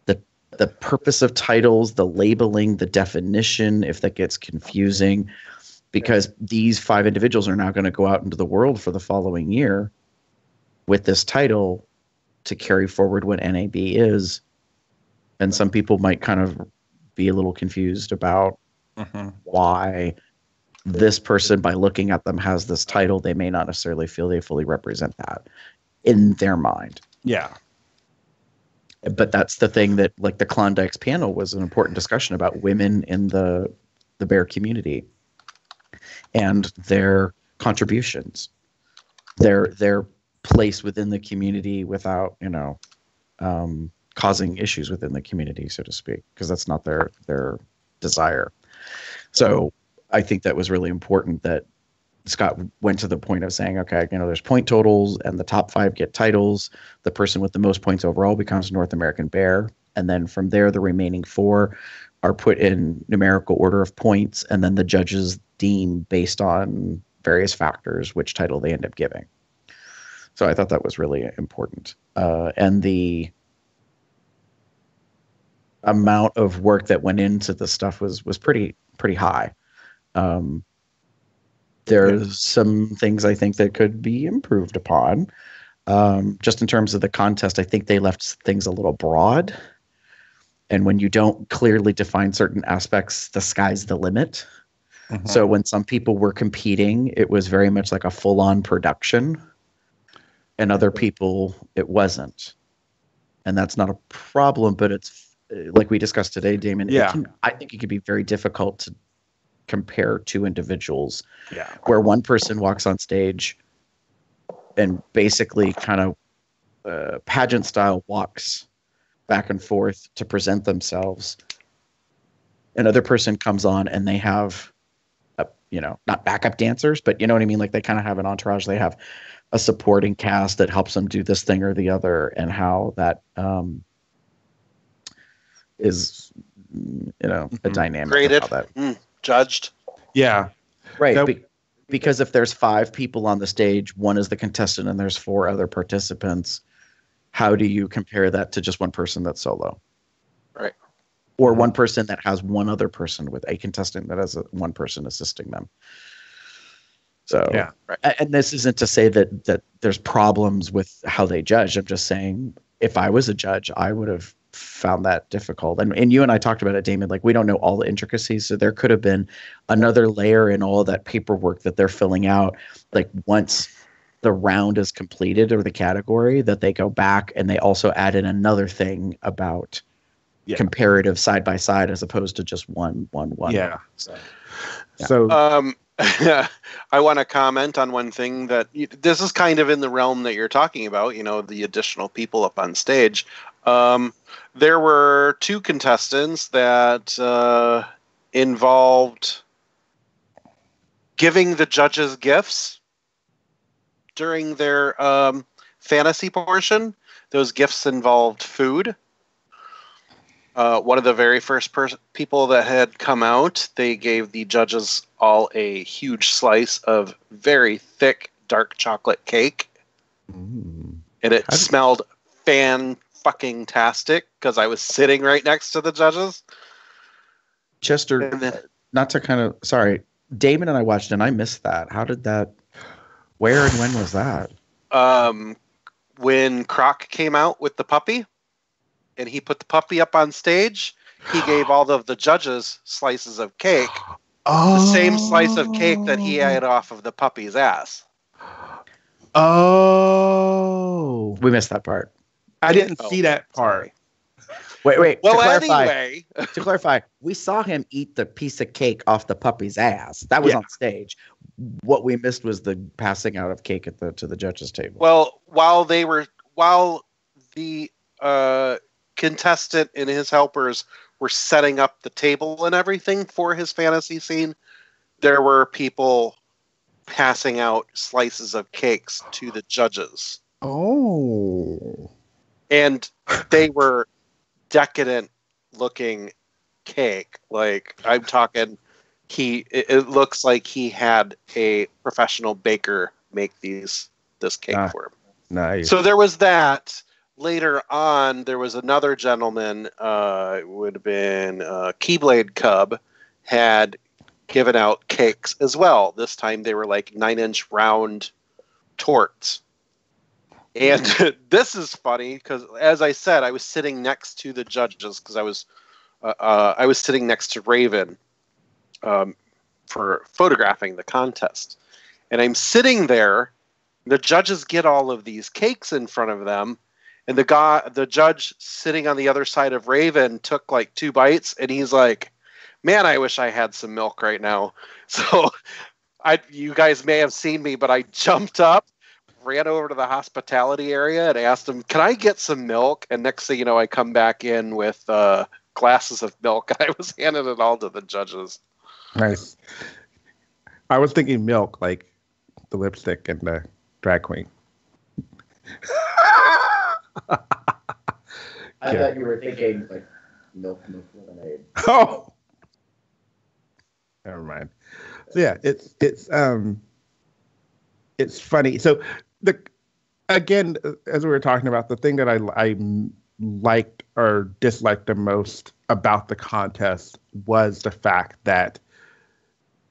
the purpose of titles, the labeling, the definition, if that gets confusing. Because these 5 individuals are now going to go out into the world for the following year with this title to carry forward what NAB is. And some people might kind of be a little confused about why this person, by looking at them, has this title. They may not necessarily feel they fully represent that in their mind. Yeah. But that's the thing that, like, the Klondike's panel was an important discussion about women in the bear community. and their contributions, their place within the community without, causing issues within the community, so to speak, because that's not their desire. So I think that was really important that Scott went to the point of saying, okay, there's point totals and the top 5 get titles. The person with the most points overall becomes North American Bear. And then from there, the remaining 4 are put in numerical order of points. And then the judges deem based on various factors which title they end up giving. So I thought that was really important. And the amount of work that went into the stuff was pretty high. There's some things I think that could be improved upon. Just in terms of the contest, I think they left things a little broad. And when you don't clearly define certain aspects, the sky's the limit. Mm-hmm. So when some people were competing, it was very much like a full-on production. And other people, it wasn't. And that's not a problem, but it's like we discussed today, Damon. Yeah. I think it could be very difficult to compare 2 individuals. Yeah. Where one person walks on stage and basically kind of pageant style walks back and forth to present themselves. Another person comes on and they have, not backup dancers, but you know what I mean? Like they kind of have an entourage. They have a supporting cast that helps them do this thing or the other, and how that is, a dynamic. Graded, of how that, judged. Yeah. Right. Because if there's 5 people on the stage, one is the contestant and there's 4 other participants, how do you compare that to just one person that's solo? Right. Or one person that has one other person with a contestant that has one person assisting them. So, yeah. Right. And this isn't to say that there's problems with how they judge. I'm just saying if I was a judge, I would have found that difficult. And you and I talked about it, Damon, like we don't know all the intricacies. So there could have been another layer in all that paperwork that they're filling out. Like once the round is completed or the category, that they go back and they also add in another thing about comparative side by side as opposed to just one. Yeah. So I want to comment on one thing that this is kind of in the realm that you're talking about, the additional people up on stage. There were 2 contestants that involved giving the judges gifts during their fantasy portion. Those gifts involved food. One of the very first people that had come out, they gave the judges all a huge slice of very thick dark chocolate cake. And it smelled fan-fucking-tastic because I was sitting right next to the judges. Chester, not to kind of, sorry, Damon and I watched and I missed that. How did that, where and when was that? When Croc came out with the puppy and he put the puppy up on stage, he gave all of the judges slices of cake. The same slice of cake that he had off of the puppy's ass. Oh. We missed that part. I didn't see that part. Wait. Well, anyway. To clarify, we saw him eat the piece of cake off the puppy's ass. That was on stage. What we missed was the passing out of cake to the judges' table. Well, while the contestant and his helpers were setting up the table and everything for his fantasy scene, there were people passing out slices of cakes to the judges. Oh. And they were decadent looking cake. Like, I'm talking, it looks like he had a professional baker make this cake for him. Nice. So there was that. Later on, there was another gentleman, it would have been Keyblade Cub, had given out cakes as well. This time they were like 9-inch round torts. And this is funny because, as I said, I was sitting next to the judges because I was sitting next to Raven for photographing the contest. And I'm sitting there. The judges get all of these cakes in front of them. And the judge sitting on the other side of Raven took like 2 bites, and he's like, Man, I wish I had some milk right now. So you guys may have seen me, but I jumped up, ran over to the hospitality area and asked them, can I get some milk? And next thing you know, I come back in with glasses of milk. I was handing it all to the judges. Nice. I was thinking milk, like the lipstick and the drag queen. I thought you were thinking like milk lemonade. Oh, never mind. So yeah, it's funny. So again, as we were talking about, the thing that I liked or disliked the most about the contest was the fact that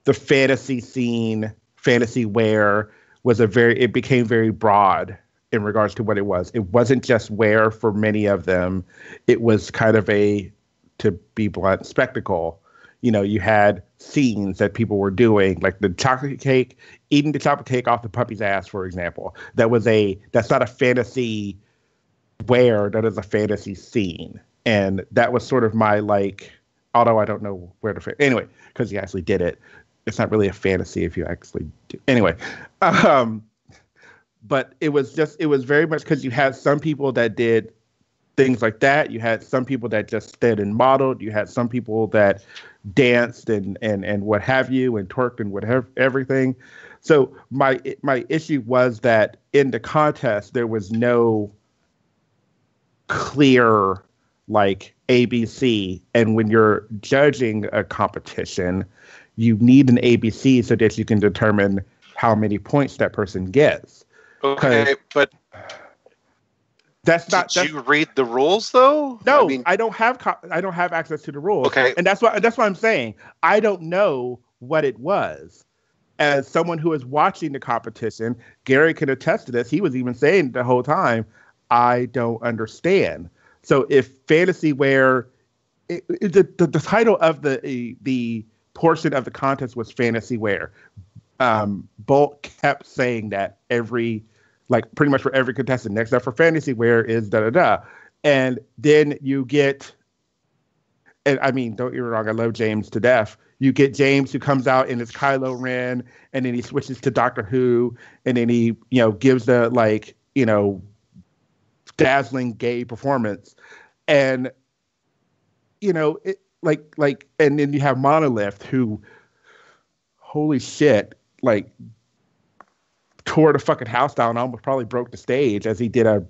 the fantasy scene, fantasy wear, it became very broad in regards to what it was. It wasn't just wear for many of them. It was kind of to be blunt, spectacle. You know, you had scenes that people were doing, like the chocolate cake, eating the chocolate cake off the puppy's ass, for example. That's not a fantasy wear, that is a fantasy scene. And that was sort of my, like, although I don't know where to, anyway, because he actually did it. It's not really a fantasy if you actually do. Anyway, but it was very much because you had some people that did things like that. You had some people that just stood and modeled. You had some people that danced and what have you, and twerked and whatever, everything. So my issue was that in the contest, there was no clear, like, ABC. And when you're judging a competition, you need an ABC so that you can determine how many points that person gets. Okay, but did you read the rules though? No, I mean, I don't have access to the rules. Okay, and that's what I'm saying. I don't know what it was. As someone who is watching the competition, Gary can attest to this. He was even saying the whole time, I don't understand. So if fantasy wear, the title of the portion of the contest was fantasy wear. Bolt kept saying that pretty much for every contestant. Next up for fantasy wear is da-da-da. And then you get, and I mean, don't get me wrong, I love James to death. You get James who comes out in his Kylo Ren, and then he switches to Doctor Who, and then he, gives the, dazzling gay performance. And, it, and then you have Monolith who, holy shit, tore the fucking house down and almost probably broke the stage as he did a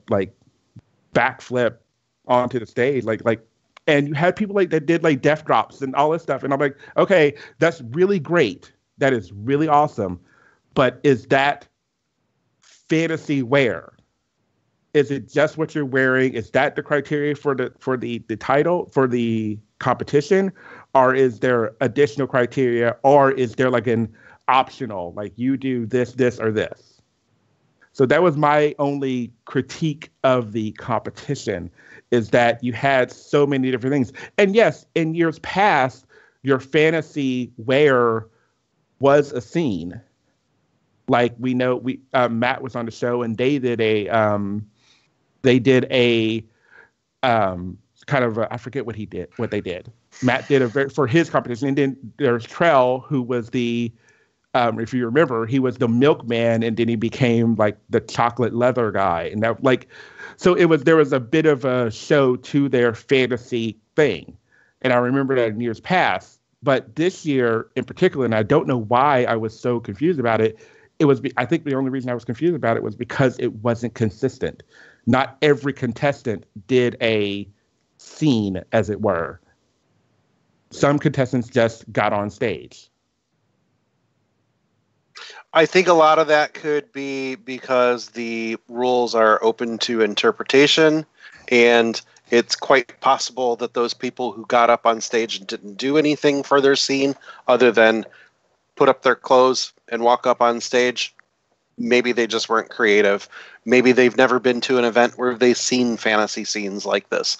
backflip onto the stage. And you had people that did death drops and all this stuff. And I'm like, okay, that's really great. That is really awesome. But is that fantasy wear? Is it just what you're wearing? Is that the criteria for the title, for the competition? Or is there additional criteria? Or is there an optional, you do this, or this? So that was my only critique of the competition, is that you had so many different things. And yes, in years past, your fantasy wear was a scene. We know, Matt was on the show, and they did a kind of I forget what they did. Matt did for his competition, and then there's Trell, who was the if you remember, he was the milkman, and then he became the chocolate leather guy, and that so there was a bit of a show to their fantasy thing, and I remember that in years past. But this year in particular, and I don't know why I was so confused about it. I think the only reason I was confused about it was because it wasn't consistent. Not every contestant did a scene, as it were. Some contestants just got on stage. I think a lot of that could be because the rules are open to interpretation, and it's quite possible that those people who got up on stage and didn't do anything for their scene other than put up their clothes and walk up on stage, maybe they just weren't creative. Maybe they've never been to an event where they've seen fantasy scenes like this.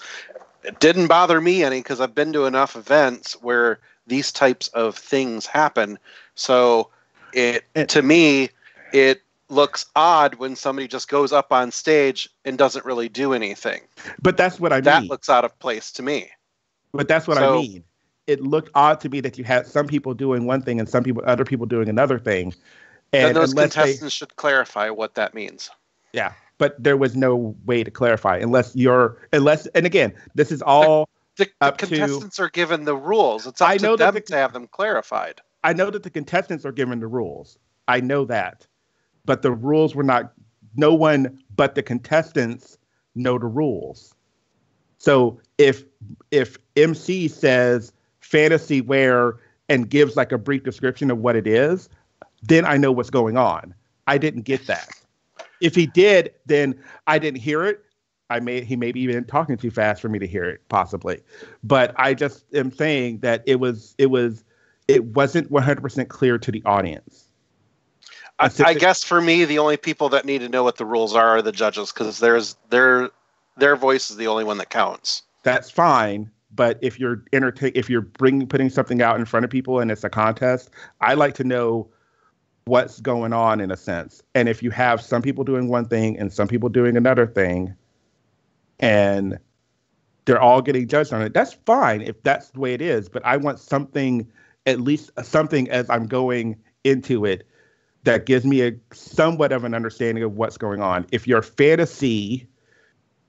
It didn't bother me any because I've been to enough events where these types of things happen. So to me, it looks odd when somebody just goes up on stage and doesn't really do anything. But that's what I mean. That looks out of place to me. But that's what I mean. it looked odd to me that you had some people doing one thing and other people doing another thing. Then And those contestants should clarify what that means. Yeah, but there was no way to clarify and again, this is all the up contestants are given the rules. It's up to them to have them clarified. I know that the contestants are given the rules. I know that, but the rules were not. No one but the contestants know the rules. So if MC says fantasy wear and gives like a brief description of what it is, then I know what's going on. I didn't get that. If he did, then I didn't hear it. He may be even talking too fast for me to hear it, possibly. But I just am saying that it wasn't 100% clear to the audience. I guess for me, the only people that need to know what the rules are the judges, because their voice is the only one that counts. That's fine, but if you're putting something out in front of people and it's a contest, I like to know what's going on in a sense. And if you have some people doing one thing and some people doing another thing, and they're all getting judged on it, that's fine if that's the way it is. But I want something, at least something as I'm going into it, that gives me a somewhat of an understanding of what's going on. If your fantasy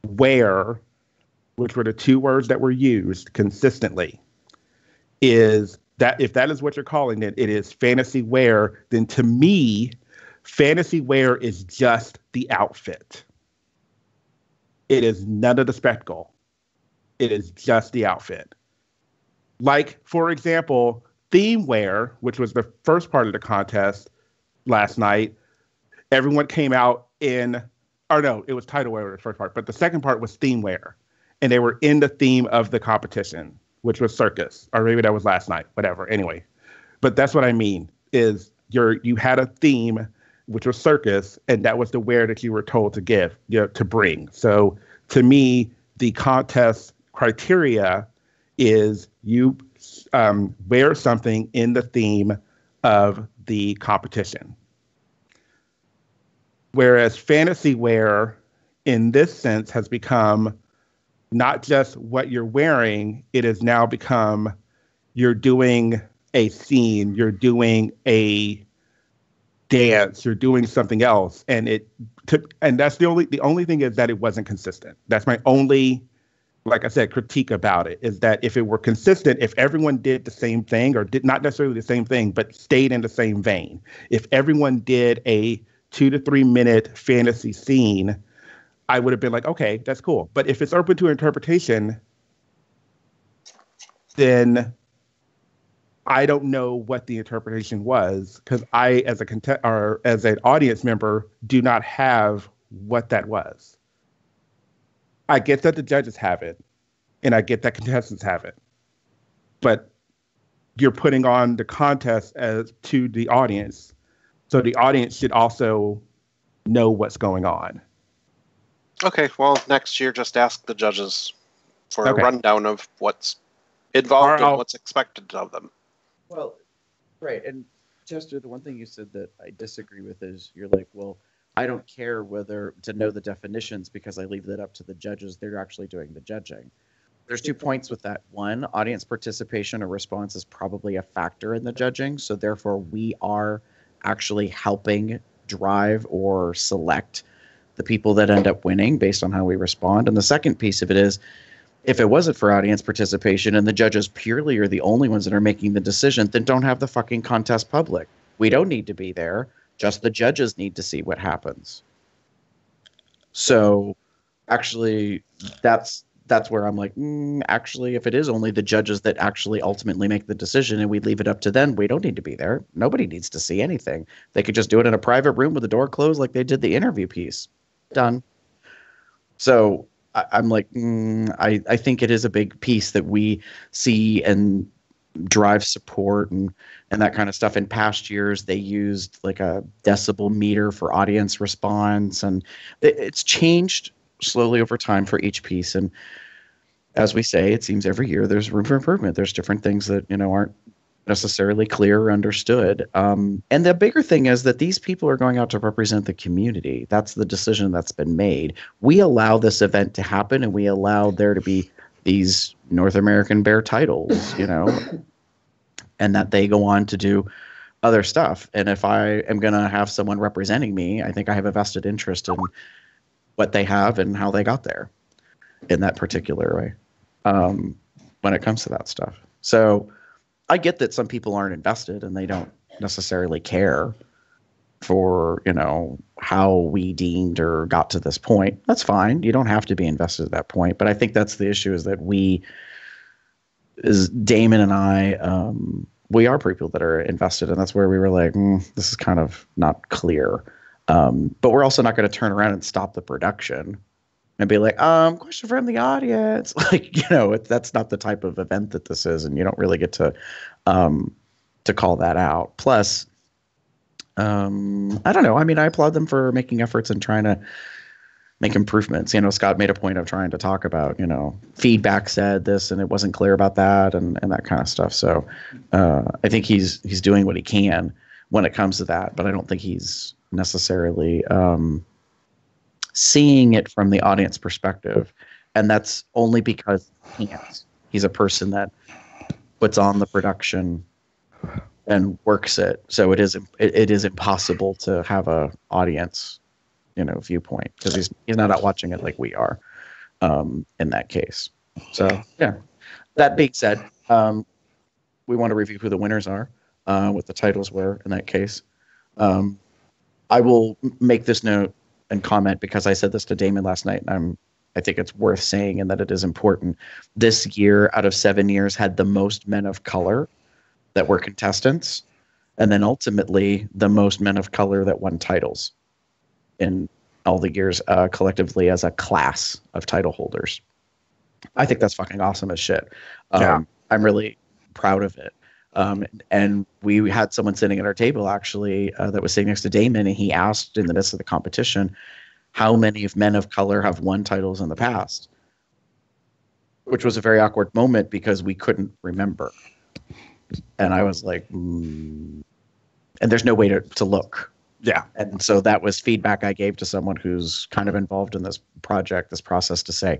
wear, which were the two words that were used consistently, is that if that is what you're calling it, it is fantasy wear, then to me, fantasy wear is just the outfit. It is none of the spectacle. It is just the outfit. Like, for example, theme wear, which was the first part of the contest last night, everyone came out it was title wear, the first part, but the second part was theme wear. And they were in the theme of the competition, which was circus, or maybe that was last night, whatever. Anyway, but that's what I mean is you had a theme, which was circus, and that was the wear that you were told to bring. So to me, the contest criteria is you wear something in the theme of the competition. Whereas fantasy wear in this sense has become not just what you're wearing, it has now become you're doing a scene, you're doing a dance, you're doing something else. And that's the only thing is that it wasn't consistent. That's my only, like I said, critique about it, is that if it were consistent, if everyone did the same thing, or did not necessarily the same thing, but stayed in the same vein, if everyone did a 2 to 3 minute fantasy scene, I would have been like, okay, that's cool. But if it's open to interpretation, then I don't know what the interpretation was, because I, as an audience member, do not have what that was. I get that the judges have it, and I get that contestants have it, but you're putting on the contest as to the audience, so the audience should also know what's going on. Okay, well, next year just ask the judges for a rundown of what's involved and what's expected of them. Well, right, and Chester, the one thing you said that I disagree with is you're like, well, I don't care whether to know the definitions because I leave that up to the judges. They're actually doing the judging. There's 2 points with that. One, audience participation or response is probably a factor in the judging. So therefore, we are actually helping drive or select the people that end up winning based on how we respond. And the second piece of it is, if it wasn't for audience participation and the judges purely are the only ones that are making the decision, then don't have the fucking contest public. We don't need to be there. Just the judges need to see what happens. So actually, that's where I'm like, actually, if it is only the judges that actually ultimately make the decision and we leave it up to them, we don't need to be there. Nobody needs to see anything. They could just do it in a private room with the door closed like they did the interview piece. Done. So I'm like, I think it is a big piece that we see and drive support and that kind of stuff. In past years, they used like a decibel meter for audience response, and it's changed slowly over time for each piece. And as we say, it seems every year there's room for improvement. There's different things that, aren't necessarily clear or understood. And the bigger thing is that these people are going out to represent the community. That's the decision that's been made. We allow this event to happen, and we allow there to be these North American Bear titles, and that they go on to do other stuff. And if I am going to have someone representing me, I think I have a vested interest in what they have and how they got there in that particular way when it comes to that stuff. So I get that some people aren't invested and they don't necessarily care for, how we deemed or got to this point. That's fine. You don't have to be invested at that point. But I think that's the issue, is that Damon and I, we are people that are invested. And that's where we were like, this is kind of not clear. But we're also not going to turn around and stop the production and be like, question from the audience. That's not the type of event that this is. And you don't really get to call that out. Plus, I don't know. I mean, I applaud them for making efforts and trying to make improvements. Scott made a point of trying to talk about, feedback said this and it wasn't clear about that and that kind of stuff. So I think he's doing what he can when it comes to that, but I don't think he's necessarily seeing it from the audience perspective. And that's only because he can't. He's a person that puts on the production and works it. So it is impossible to have a audience, viewpoint, because he's not out watching it like we are in that case. So yeah. That being said, we want to review who the winners are, what the titles were in that case. I will make this note and comment because I said this to Damon last night, and I think it's worth saying and that it is important. This year, out of 7 years, had the most men of color that were contestants, and then ultimately the most men of color that won titles in all the years collectively as a class of title holders. I think that's fucking awesome as shit. I'm really proud of it. And we had someone sitting at our table actually that was sitting next to Damon, and he asked in the midst of the competition, how many of men of color have won titles in the past? Which was a very awkward moment because we couldn't remember. And I was like, and there's no way to look. Yeah. And so that was feedback I gave to someone who's kind of involved in this project, this process, to say,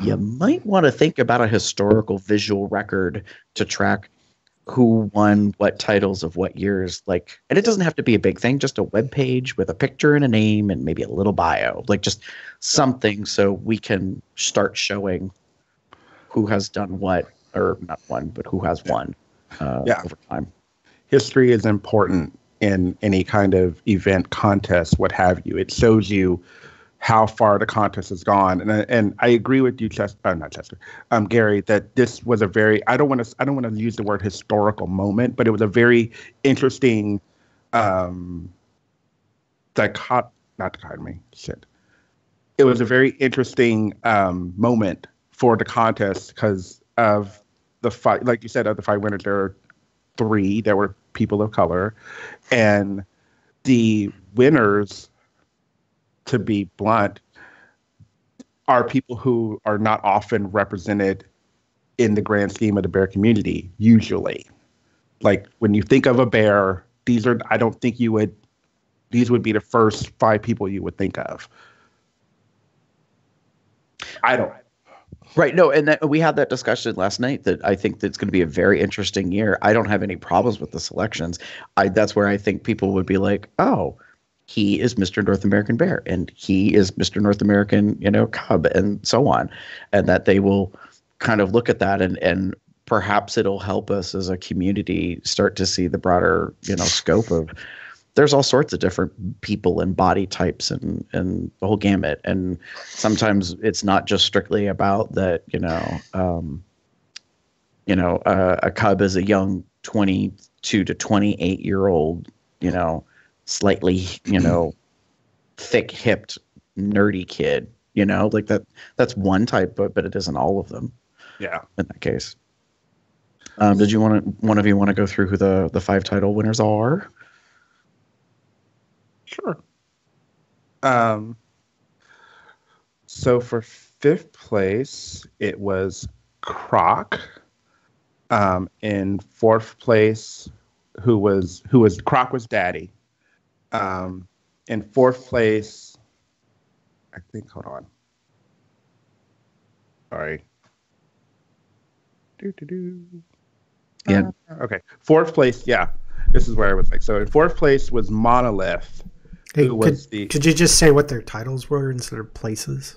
you might want to think about a historical visual record to track who won what titles of what years. And it doesn't have to be a big thing, just a web page with a picture and a name and maybe a little bio, just something so we can start showing who has done what, or not won, but who has won over time. History is important in any kind of event, contest, what have you. It shows you how far the contest has gone, and I agree with you, Gary, that this was a very I don't want to use the word historical moment, but it was a very interesting It was a very interesting moment for the contest because of the fight. Like you said, of the 5 winners, there are 3 that were people of color, and the winners, to be blunt, are people who are not often represented in the grand scheme of the bear community. Usually, when you think of a bear, these would be the first 5 people you would think of. Right. No, and we had that discussion last night that I think that's going to be a very interesting year. I don't have any problems with the selections. That's where I think people would be like, oh, he is Mr. North American Bear and he is Mr. North American, Cub, and so on. And that they will kind of look at that and perhaps it'll help us as a community start to see the broader, scope of there's all sorts of different people and body types and the whole gamut. And sometimes it's not just strictly about that, a cub is a young 22 to 28-year-old, slightly, thick-hipped, nerdy kid, that's one type, but it isn't all of them. Yeah. In that case. Did you one of you want to go through who the 5 title winners are? Sure. So for 5th place, it was Croc. In 4th place, who was Croc was Daddy. In 4th place, I think. Hold on. Sorry. Yeah. Okay. Fourth place. Yeah. This is where I was like. So in fourth place was Monolith. Hey, Who was the? could you just say what their titles were instead of places?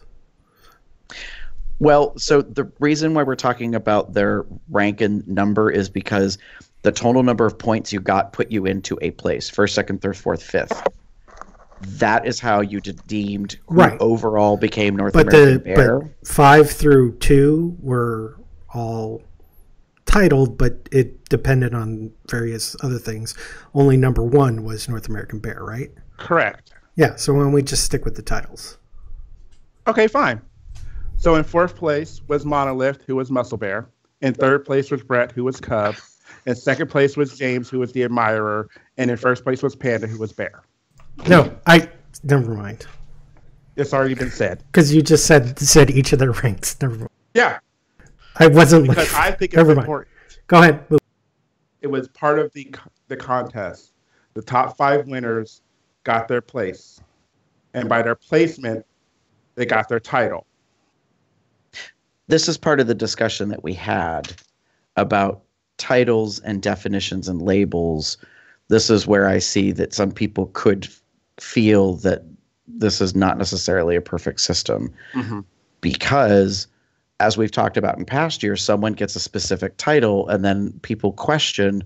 Well, so the reason why we're talking about their rank and number is because the total number of points you got put you into a place: first, second, third, fourth, fifth. That is how you deemed who overall became North American Bear. But 5 through 2 were all titled, but it depended on various other things. Only number 1 was North American Bear, right? Correct. Yeah, so why don't we just stick with the titles? Okay, fine. So in fourth place was Monolith, who was Muscle Bear. In third place was Brett, who was Cub. In second place was James, who was the Admirer. And in first place was Panda, who was Bear. No, never mind. It's already been said. Because you just said each of their ranks. Never mind. Yeah. I wasn't because I think it's never mind. important. Go ahead. It was part of the contest. The top 5 winners got their place. And by their placement, they got their title. This is part of the discussion that we had about titles and definitions and labels. This is where I see that some people could feel that this is not necessarily a perfect system because, as we've talked about in past years, someone gets a specific title and then people question,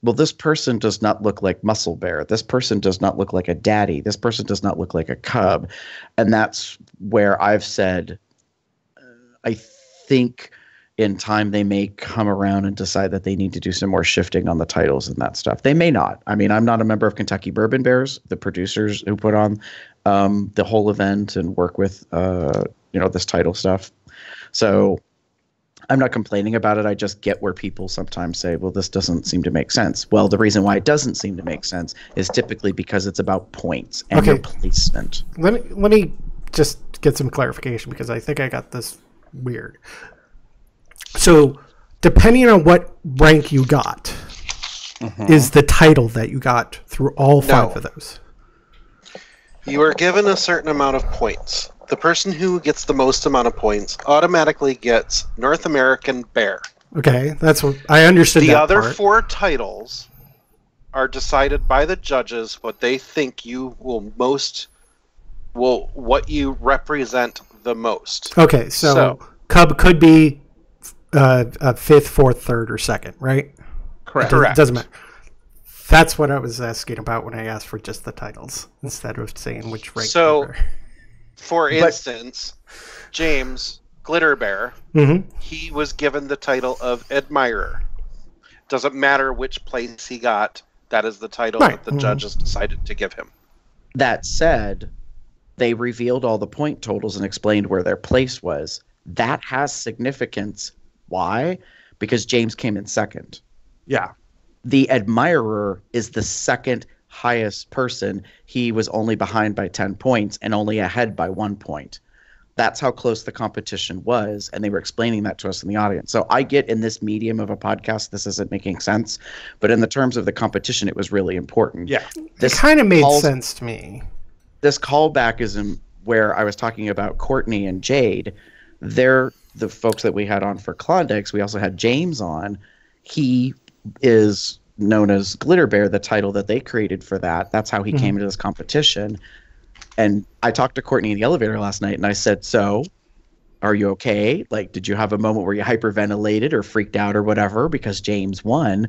well, this person does not look like Muscle Bear. This person does not look like a daddy. This person does not look like a cub. And that's where I've said, I think in time they may come around and decide that they need to do some more shifting on the titles and that stuff. They may not. I mean, I'm not a member of Kentucky Bourbon Bears, the producers who put on the whole event and work with this title stuff. So I'm not complaining about it. I just get where people sometimes say, well, this doesn't seem to make sense. Well, the reason why it doesn't seem to make sense is typically because it's about points and your placement. Let me just get some clarification because I think I got this weird. So depending on what rank you got is the title that you got through all 5 of those. You are given a certain amount of points. The person who gets the most amount of points automatically gets North American Bear. Okay, that's what I understood. The that other part. 4 titles are decided by the judges what they think you what you represent the most. Okay, so Cub could be a 5th, 4th, 3rd, or 2nd, right? Correct. It doesn't matter. That's what I was asking about when I asked for just the titles instead of saying which rank. So, for instance, James Glitter Bear, he was given the title of Admirer. Doesn't matter which place he got, that is the title that the judges decided to give him. That said, they revealed all the point totals and explained where their place was. That has significance. Why? Because James came in second. Yeah. The Admirer is the second highest person. He was only behind by 10 points and only ahead by 1 point. That's how close the competition was, and they were explaining that to us in the audience. So I get in this medium of a podcast, this isn't making sense, but in the terms of the competition, it was really important. Yeah. It kind of made sense to me. This callback is in where I was talking about Courtney and Jade. They're the folks that we had on for Klondike's. We also had James on. He is known as Glitter Bear, the title that they created for that. That's how he came into this competition. And I talked to Courtney in the elevator last night, and I said, so, are you okay? Like, did you have a moment where you hyperventilated or freaked out or whatever because James won?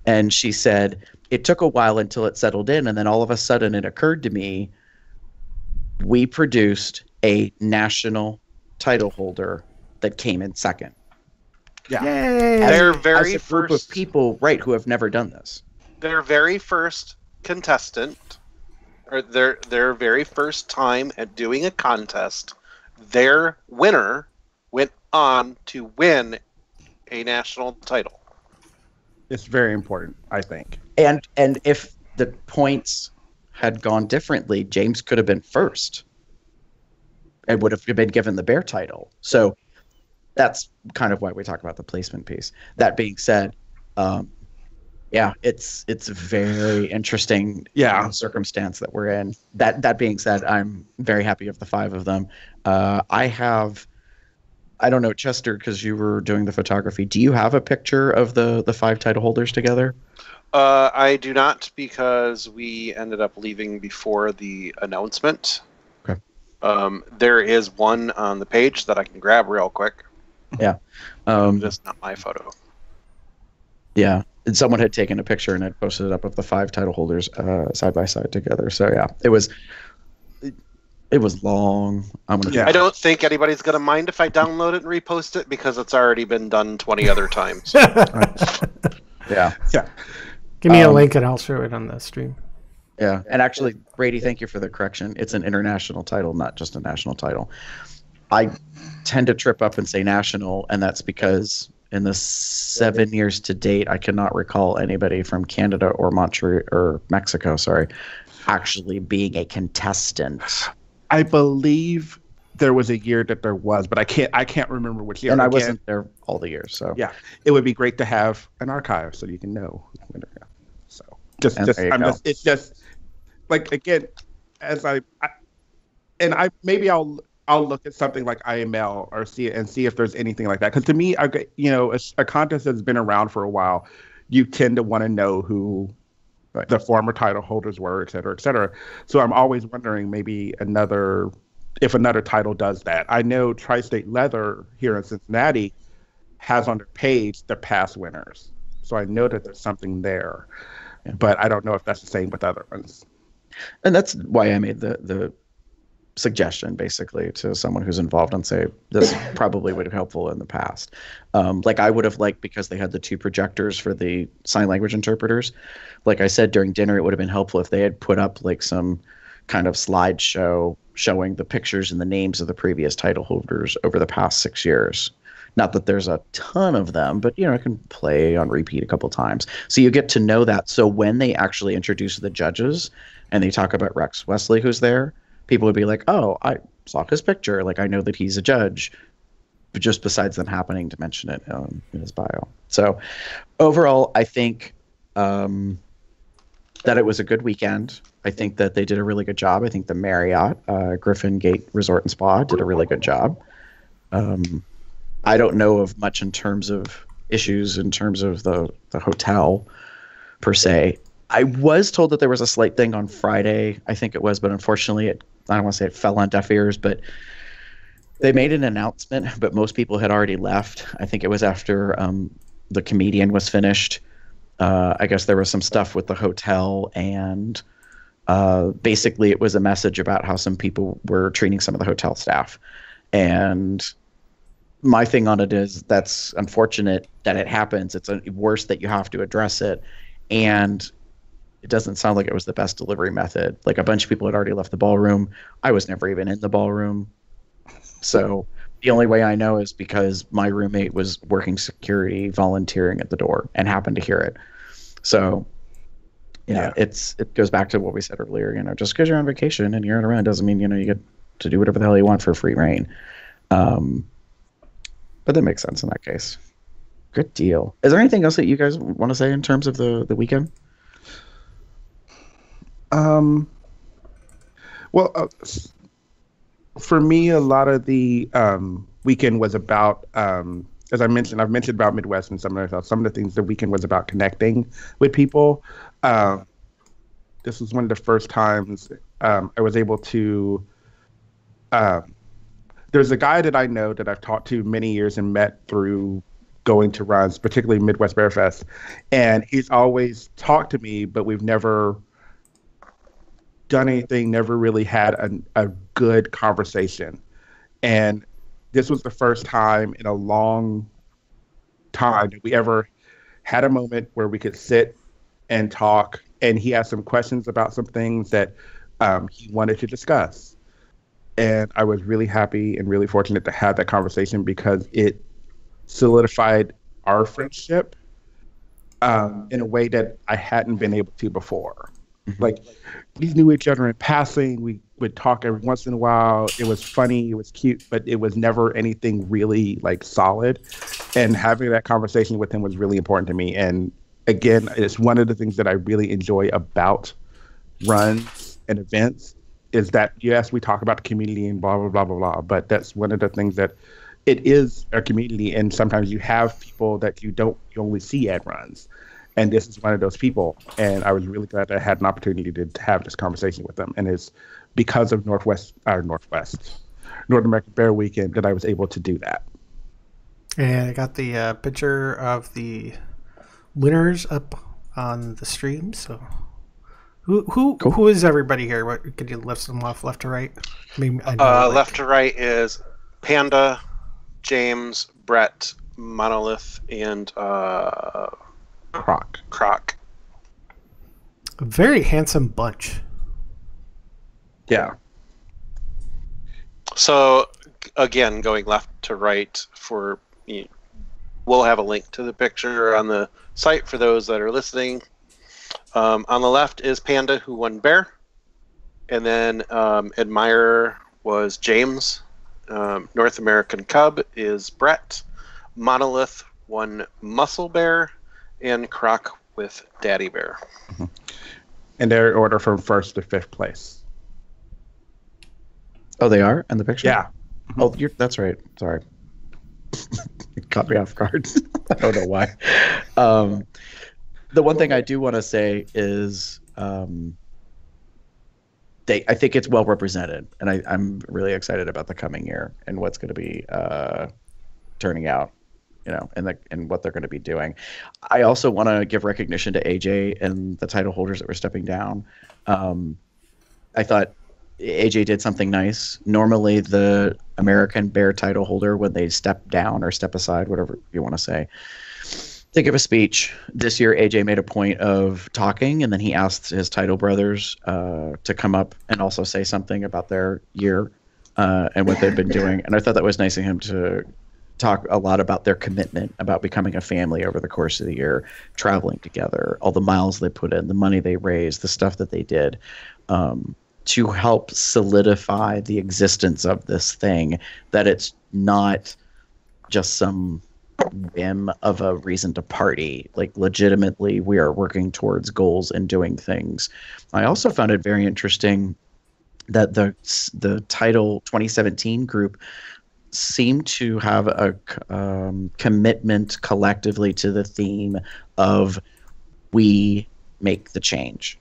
And she said, it took a while until it settled in, and then all of a sudden it occurred to me, we produced a national title holder that came in second. Yeah. Their very as a group first of people, who have never done this. Their very first contestant, or their very first time at doing a contest, their winner went on to win a national title. It's very important, I think. And if the points had gone differently, James could have been first and would have been given the Bear title. So that's kind of why we talk about the placement piece. That being said, it's a very interesting circumstance that we're in. That being said, I'm very happy of the 5 of them. I have I don't know, Chester, because you were doing the photography. Do you have a picture of the 5 title holders together? I do not, because we ended up leaving before the announcement. Okay. There is one on the page that I can grab real quick. Yeah. Just not my photo. Yeah. And someone had taken a picture and had posted it up of the 5 title holders side by side together. So yeah, it was long. I don't think anybody's going to mind if I download it and repost it, because it's already been done 20 other times. Yeah. Give me a link and I'll show it on the stream. Yeah. And actually, Brady, thank you for the correction. It's an international title, not just a national title. I tend to trip up and say national, and that's because in the 7 years to date, I cannot recall anybody from Canada or Mexico, actually being a contestant. I believe there was a year that there was, but I can't remember which year. And I wasn't there all the years, so yeah, it would be great to have an archive so you can know. So it's just like, again, as I maybe I'll look at something like IML or see if there's anything like that. Because to me, a contest that's been around for a while, you tend to want to know who the former title holders were, et cetera, et cetera. So I'm always wondering if another title does that. I know Tri-State Leather here in Cincinnati has on their page the past winners. So I know that there's something there, but I don't know if that's the same with other ones. And that's why I made the suggestion basically to someone who's involved and say this probably would have been helpful in the past. Like I would have liked, because they had the 2 projectors for the sign language interpreters. Like I said, during dinner, it would have been helpful if they had put up like some kind of slideshow showing the pictures and the names of the previous title holders over the past 6 years. Not that there's a ton of them, but it can play on repeat a couple times. So you get to know that. So when they actually introduce the judges and they talk about Rex Wesley, who's there, people would be like, oh, I saw his picture. Like, I know that he's a judge, but just besides them happening to mention it in his bio. So overall, I think that it was a good weekend. I think that they did a really good job. I think the Marriott, Griffin Gate Resort and Spa did a really good job. I don't know of much in terms of issues in terms of the hotel per se. I was told that there was a slight thing on Friday, I think it was, but unfortunately, I don't want to say it fell on deaf ears, but they made an announcement, but most people had already left. I think it was after the comedian was finished. I guess there was some stuff with the hotel, and basically it was a message about how some people were treating some of the hotel staff. And my thing on it is that's unfortunate that it happens. It's worse that you have to address it. And it doesn't sound like it was the best delivery method. Like, a bunch of people had already left the ballroom. I was never even in the ballroom. So the only way I know is because my roommate was working security, volunteering at the door, and happened to hear it. So, it goes back to what we said earlier. Just because you're on vacation and you're around doesn't mean, you get to do whatever the hell you want for free reign. But that makes sense in that case. Good deal. Is there anything else that you guys want to say in terms of the weekend? Well, for me, a lot of the weekend was about, as I've mentioned about Midwest and some of the things the weekend was about connecting with people. This was one of the first times I was able to. There's a guy that I know that I've talked to many years and met through going to runs, particularly Midwest Bear Fest, and he's always talked to me, but we've never done anything, never really had a good conversation. And this was the first time in a long time that we ever had a moment where we could sit and talk, and he asked some questions about some things that he wanted to discuss. And I was really happy and really fortunate to have that conversation, because it solidified our friendship in a way that I hadn't been able to before. Mm-hmm. Like, we knew each other in passing. We would talk every once in a while. It was funny. It was cute, but it was never anything really like solid. And having that conversation with him was really important to me. And again, it's one of the things that I really enjoy about runs and events is that, yes, we talk about the community and blah, blah, blah, blah, blah. But that's one of the things that it is a community, and sometimes you have people that you only see at runs, and this is one of those people. And I was really glad that I had an opportunity to have this conversation with them, and it's because of North American Bear Weekend that I was able to do that. And I got the picture of the winners up on the stream. So, who is everybody here? What could you list them off left to right? I mean, left to right is Panda, James, Brett, Monolith, and Croc. A very handsome bunch. Yeah. So again, going left to right we'll have a link to the picture on the site for those that are listening. On the left is Panda, who won Bear, and then Admirer was James. North American Cub is Brett. Monolith won Muscle Bear, and Croc with Daddy Bear. Mm-hmm. And they're in order from first to fifth place. Oh, they are in the picture? Yeah. Mm-hmm. Oh, that's right. Sorry. It caught me off guard. I don't know why. The one thing I do want to say is I think it's well represented, and I'm really excited about the coming year and what's going to be turning out, and what they're going to be doing. I also want to give recognition to AJ and the title holders that were stepping down. I thought AJ did something nice. Normally, the American Bear title holder, when they step down or step aside, whatever you want to say, they give a speech. This year, AJ made a point of talking, and then he asked his title brothers to come up and also say something about their year and what they've been doing. And I thought that was nice of him to talk a lot about their commitment, about becoming a family over the course of the year, traveling together, all the miles they put in, the money they raised, the stuff that they did. To help solidify the existence of this thing, that it's not just some whim of a reason to party. Like, legitimately, we are working towards goals and doing things. I also found it very interesting that the title 2017 group seemed to have a commitment collectively to the theme of we make the change.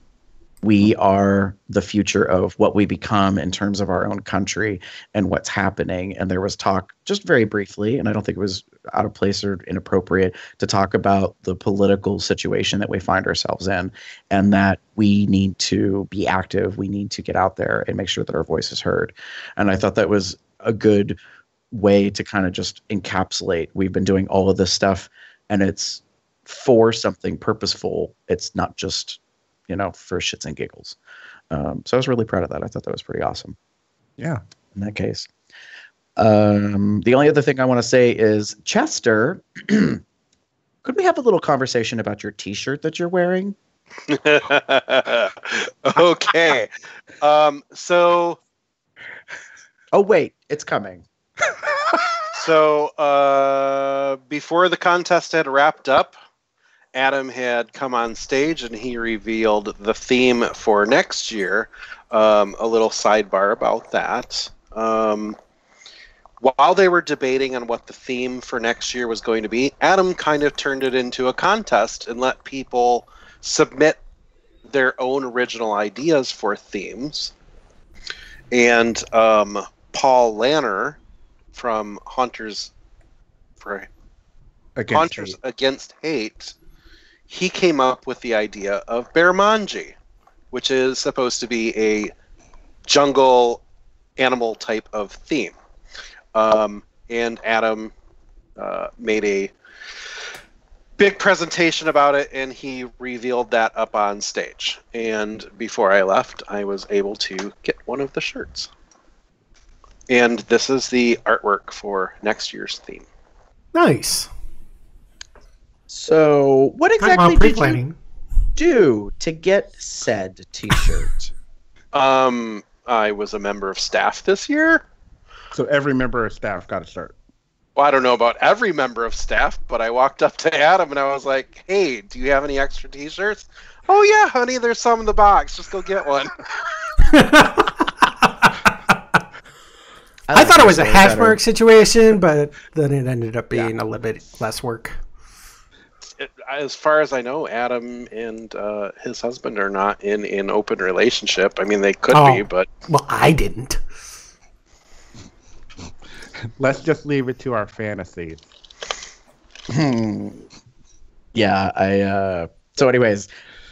We are the future of what we become in terms of our own country and what's happening. And there was talk, just very briefly, and I don't think it was out of place or inappropriate, to talk about the political situation that we find ourselves in, and that we need to be active. We need to get out there and make sure that our voice is heard. And I thought that was a good way to kind of just encapsulate, we've been doing all of this stuff, and it's for something purposeful. It's not just for shits and giggles. So I was really proud of that. I thought that was pretty awesome. Yeah. In that case. The only other thing I want to say is, Chester, could we have a little conversation about your t-shirt that you're wearing? Okay. So. Oh, wait, it's coming. So before the contest had wrapped up, Adam had come on stage and he revealed the theme for next year. A little sidebar about that. While they were debating on what the theme for next year was going to be, Adam kind of turned it into a contest and let people submit their own original ideas for themes. And Paul Lanner from Hunters Against Hate, he came up with the idea of Bearmanji, which is supposed to be a jungle animal type of theme. And Adam made a big presentation about it, and he revealed that up on stage. And before I left, I was able to get one of the shirts. And this is the artwork for next year's theme. Nice. So, what exactly did you do to get said t-shirt? I was a member of staff this year. So every member of staff got a shirt. Well, I don't know about every member of staff, but I walked up to Adam and I was like, hey, do you have any extra t-shirts? Oh, yeah, honey, there's some in the box. Just go get one. I thought it was a hash mark situation, but then it ended up being a little bit less work. As far as I know, Adam and his husband are not in an open relationship. I mean, they could be, but... Well, I didn't. Let's just leave it to our fantasies. Yeah, so anyways,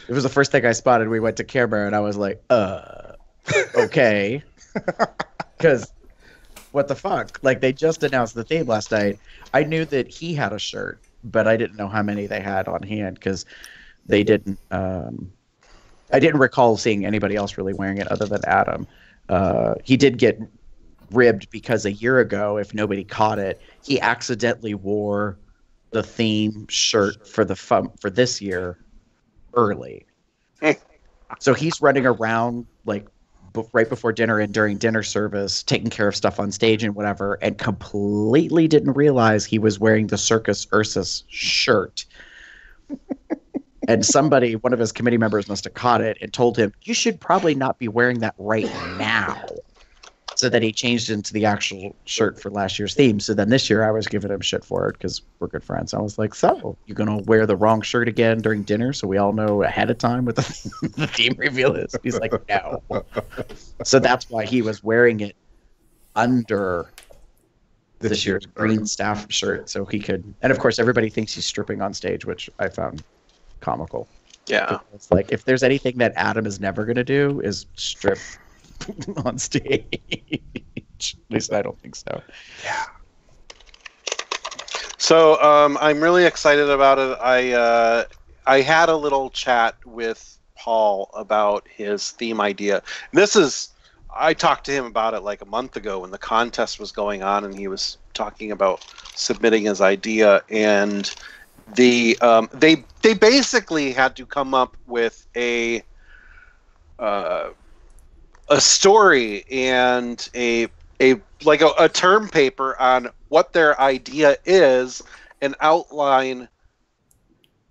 it was the first thing I spotted. We went to camera, and I was like, okay. Because, what the fuck? Like, they just announced the theme last night. I knew that he had a shirt, but I didn't know how many they had on hand, because they didn't... I didn't recall seeing anybody else really wearing it other than Adam. He did get ribbed because a year ago, if nobody caught it, he accidentally wore the theme shirt for this year early. So he's running around like right before dinner and during dinner service, taking care of stuff on stage and whatever, and completely didn't realize he was wearing the Circus Ursus shirt. And one of his committee members must have caught it and told him, you should probably not be wearing that right now. So that he changed into the actual shirt for last year's theme. So then this year I was giving him shit for it because we're good friends. I was like, so you're going to wear the wrong shirt again during dinner so we all know ahead of time what the theme reveal is? He's like, no. So that's why he was wearing it under this year's green staff shirt so he could. And of course, everybody thinks he's stripping on stage, which I found comical. Yeah. It's like, if there's anything that Adam is never going to do is strip on stage. At least I don't think so. Yeah. So I'm really excited about it. I had a little chat with Paul about his theme idea. I talked to him about it like a month ago when the contest was going on, and he was talking about submitting his idea. And they basically had to come up with a story and a term paper on what their idea is and outline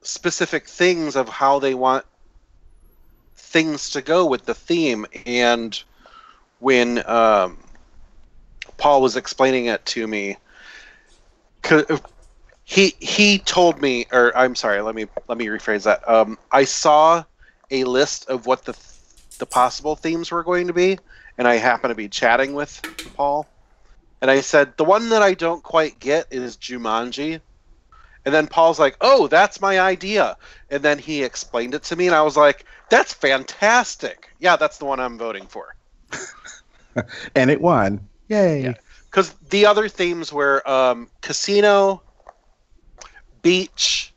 specific things of how they want things to go with the theme. And when Paul was explaining it to me, he told me, or I'm sorry, let me rephrase that. I saw a list of what the possible themes were going to be, and I happened to be chatting with Paul, and I said, the one that I don't quite get is Jumanji. And then Paul's like, oh, that's my idea. And then he explained it to me, and I was like, that's fantastic. Yeah, that's the one I'm voting for. And it won. Yay. Because the other themes were casino, beach.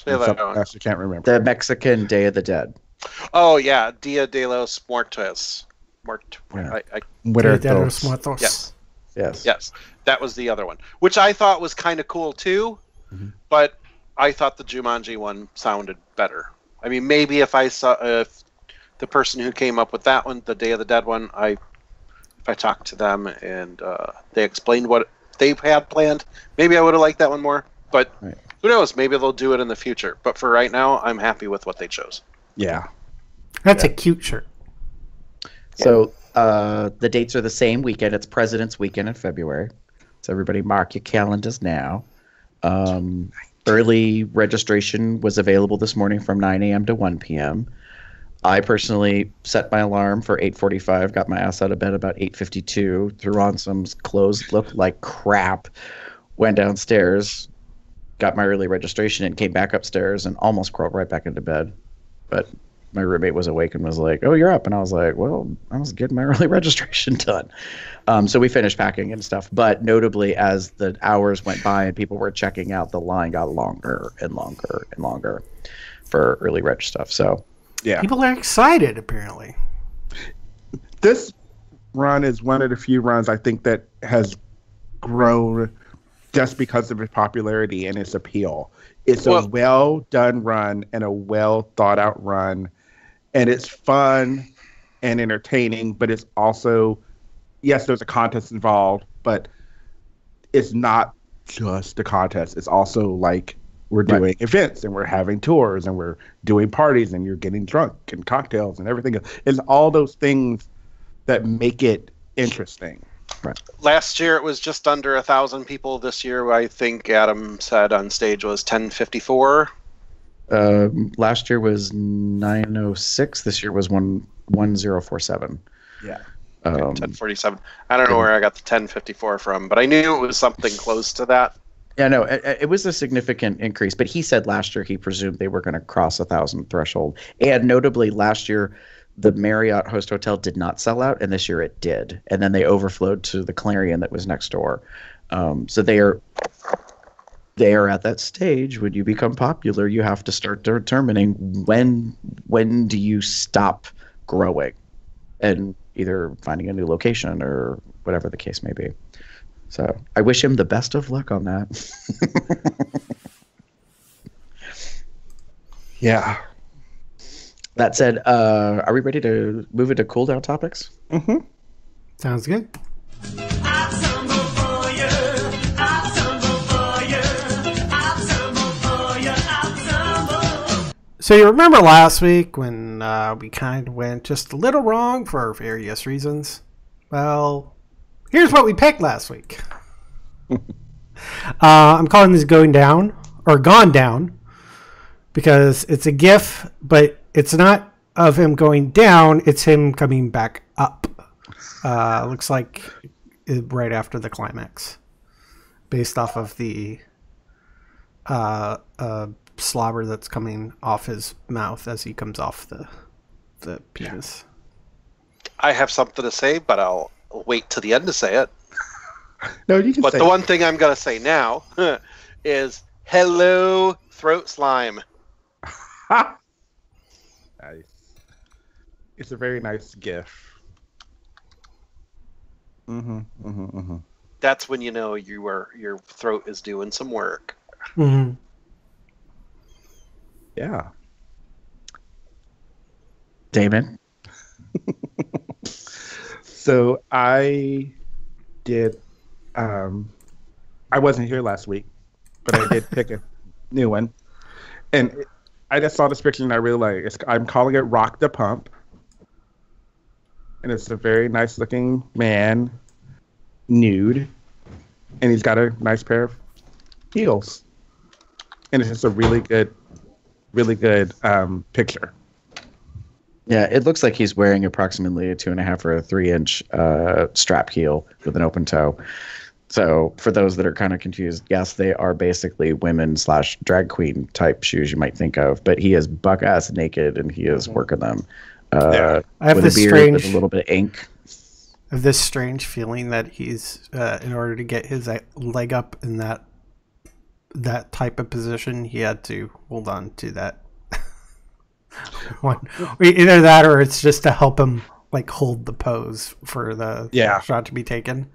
I can't remember. The Mexican Day of the Dead. Oh, yeah. Dia de los Muertos. Dia de los Muertos. Yes. That was the other one, which I thought was kind of cool, too. Mm-hmm. But I thought the Jumanji one sounded better. I mean, maybe if the person who came up with that one, the Day of the Dead one, if I talked to them and they explained what they had planned, maybe I would have liked that one more. But who knows? Maybe they'll do it in the future. But for right now, I'm happy with what they chose. Yeah. That's a cute shirt. So the dates are the same weekend. It's President's Weekend in February. So everybody mark your calendars now. Early registration was available this morning from 9 a.m. to 1 p.m. I personally set my alarm for 8:45, got my ass out of bed about 8:52, threw on some clothes, looked like crap, went downstairs, got my early registration, and came back upstairs and almost crawled right back into bed. But my roommate was awake and was like, oh, you're up. And I was like, well, I was getting my early registration done. So we finished packing and stuff. But notably, as the hours went by and people were checking out, the line got longer and longer and longer for early reg stuff. So, yeah. People are excited, apparently. This run is one of the few runs I think that has grown just because of its popularity and its appeal. It's a well-done run and a well-thought-out run. And it's fun and entertaining, but it's also, yes, there's a contest involved, but it's not just a contest. It's also like we're doing events and we're having tours and we're doing parties and you're getting drunk and cocktails and everything else. It's all those things that make it interesting. Right. Last year it was just under 1,000 people. This year, I think Adam said on stage was 1054. Last year was 906. This year was 1047. Yeah. 1047. I don't know where I got the 1054 from, but I knew it was something close to that. Yeah, no, it was a significant increase. But he said last year he presumed they were going to cross 1,000 threshold. And notably, last year the Marriott Host Hotel did not sell out, and this year it did. And then they overflowed to the Clarion that was next door. So they are at that stage. When you become popular, you have to start determining when do you stop growing, and either finding a new location or whatever the case may be. So I wish him the best of luck on that. Yeah. That said, are we ready to move into cool down topics? Mm-hmm. Sounds good. So you remember last week when we kind of went just a little wrong for various reasons? Well, here's what we picked last week. I'm calling this Going Down, or Gone Down, because it's a GIF, but it's not of him going down, it's him coming back up. Looks like right after the climax, based off of the slobber that's coming off his mouth as he comes off the penis. I have something to say, but I'll wait till the end to say it. No, you can But say the it. one thing I'm going to say now is hello, throat slime. Nice. It's a very nice GIF. Mm-hmm. Mm-hmm. Mm-hmm. That's when you know your throat is doing some work. Mm-hmm. Yeah. Damon? So I did. I wasn't here last week, but I did pick a new one, and I just saw this picture and I really like it. I'm calling it "Rock the Pump," and it's a very nice looking man, nude, and he's got a nice pair of heels, and it's just a really good picture. Yeah, it looks like he's wearing approximately a 2.5 or a 3-inch strap heel with an open toe. So for those that are kind of confused, yes, they are basically women/drag queen type shoes you might think of, but he is buck ass naked and he is working them. I have with this a beard strange, with a little bit of ink. I have this strange feeling that he's in order to get his leg up in that type of position, he had to hold on to that one. Either that or it's just to help him like hold the pose for the shot to be taken.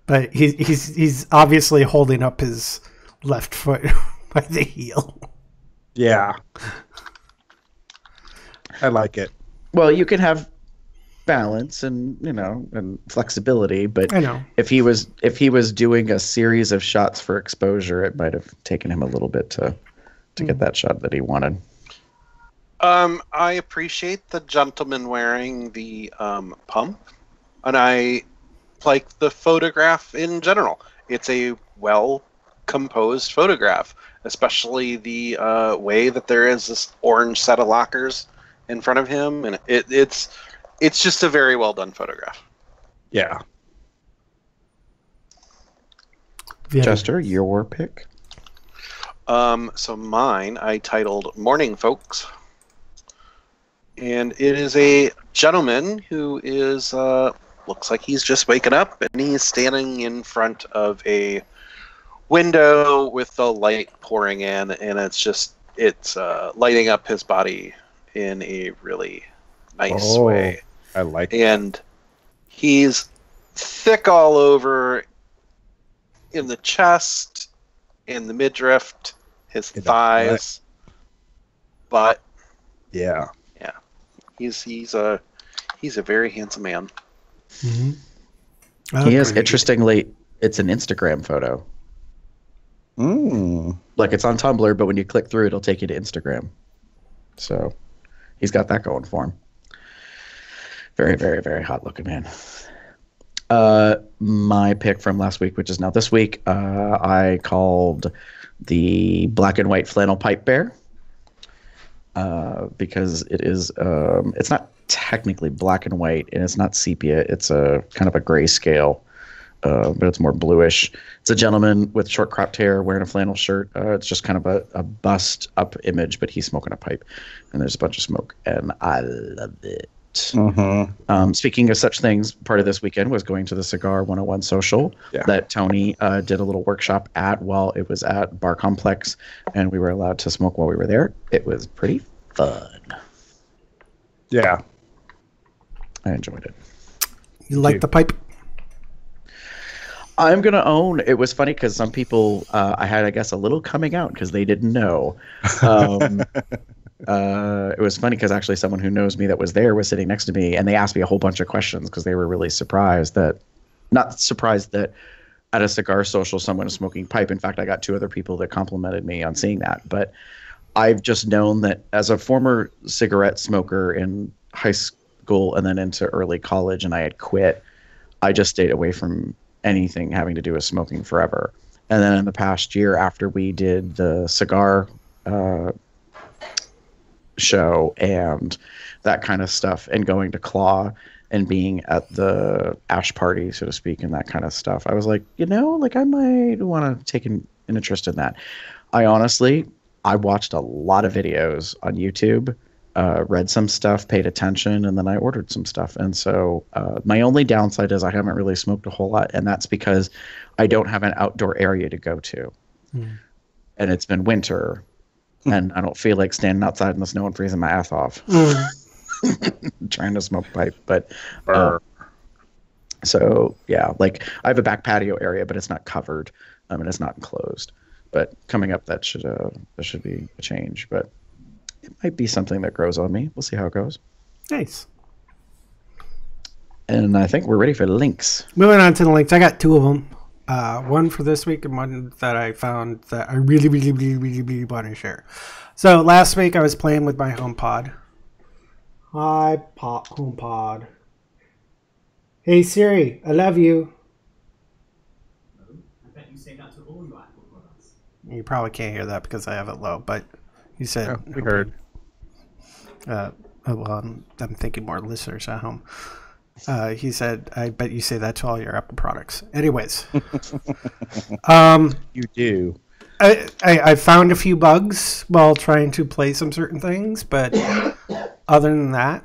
But he's obviously holding up his left foot by the heel. Yeah. I like it. Well, you can have balance and and flexibility, but I know if he was doing a series of shots for exposure, it might have taken him a little bit to get that shot that he wanted. I appreciate the gentleman wearing the pump, and I like the photograph in general. It's a well-composed photograph, especially the way that there is this orange set of lockers in front of him, and it's just a very well-done photograph. Yeah. Chester, your pick? So mine, I titled Morning Folks. And it is a gentleman who is, looks like he's just waking up, and he's standing in front of a window with the light pouring in, and it's lighting up his body in a really nice way. I like it. And he's thick all over in the chest, in the midriff, his thighs, butt. Yeah. He's a very handsome man. Mm-hmm. He is. Interestingly, it's an Instagram photo. Like it's on Tumblr, but when you click through, it'll take you to Instagram. So he's got that going for him. Very, very, very hot looking man. My pick from last week, which is now this week, I called the black and white flannel pipe bear because it is. It's not technically black and white, and it's not sepia. It's a kind of a grayscale, but it's more bluish. It's a gentleman with short cropped hair wearing a flannel shirt. It's just kind of a bust up image, but he's smoking a pipe, and there's a bunch of smoke, and I love it. Speaking of such things, part of this weekend was going to the Cigar 101 social that Tony did a little workshop at while it was at Bar Complex, and we were allowed to smoke while we were there. It was pretty fun. Yeah. I enjoyed it. You like the pipe? I'm going to own, it was funny because some people, I had, I guess, a little coming out because they didn't know. It was funny because actually someone who knows me that was there was sitting next to me, and they asked me a whole bunch of questions because they were really not surprised that at a cigar social someone is smoking pipe. In fact, I got 2 other people that complimented me on seeing that. But I've just known that as a former cigarette smoker in high school and then into early college, and I had quit, I just stayed away from anything having to do with smoking forever. And then in the past year, after we did the cigar show and that kind of stuff, and going to Claw and being at the ash party, so to speak, and that kind of stuff, I was like, I might want to take an interest in that. I watched a lot of videos on YouTube, read some stuff, paid attention, and then I ordered some stuff. And so my only downside is I haven't really smoked a whole lot, and that's because I don't have an outdoor area to go to. And it's been winter, and I don't feel like standing outside in the snow and freezing my ass off trying to smoke pipe. But so yeah, like I have a back patio area, but it's not covered, and it's not enclosed. But coming up, that should be a change. But it might be something that grows on me. We'll see how it goes. Nice. And I think we're ready for the links. Moving on to the links, I got 2 of them. One for this week and one that I found that I really, really, really, really, really want to share. So last week I was playing with my HomePod. Hi, HomePod. Hey Siri, I love you. I bet you say that to all your Apple products. You probably can't hear that because I have it low, but you said we heard. Well, I'm thinking more listeners at home. He said, I bet you say that to all your Apple products. Anyways. You do. I found a few bugs while trying to play some certain things, but other than that,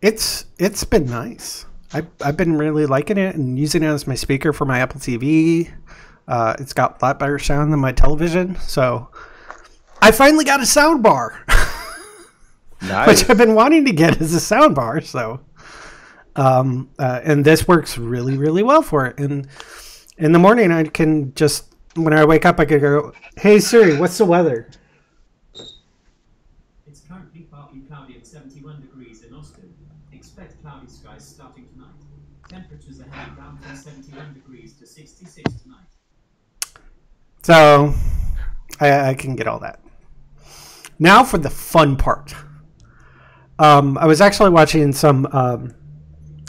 it's been nice. I've been really liking it and using it as my speaker for my Apple TV. It's got a lot better sound than my television, so I finally got a sound bar. Nice. Which I've been wanting to get as a sound bar, so and this works really, really well for it. And in the morning, I can just, when I wake up, I can go, hey Siri, what's the weather? It's currently partly cloudy at 71 degrees in Austin. Expect cloudy skies starting tonight. Temperatures are heading down from 71 degrees to 66 tonight. So I can get all that. Now for the fun part. I was actually watching some of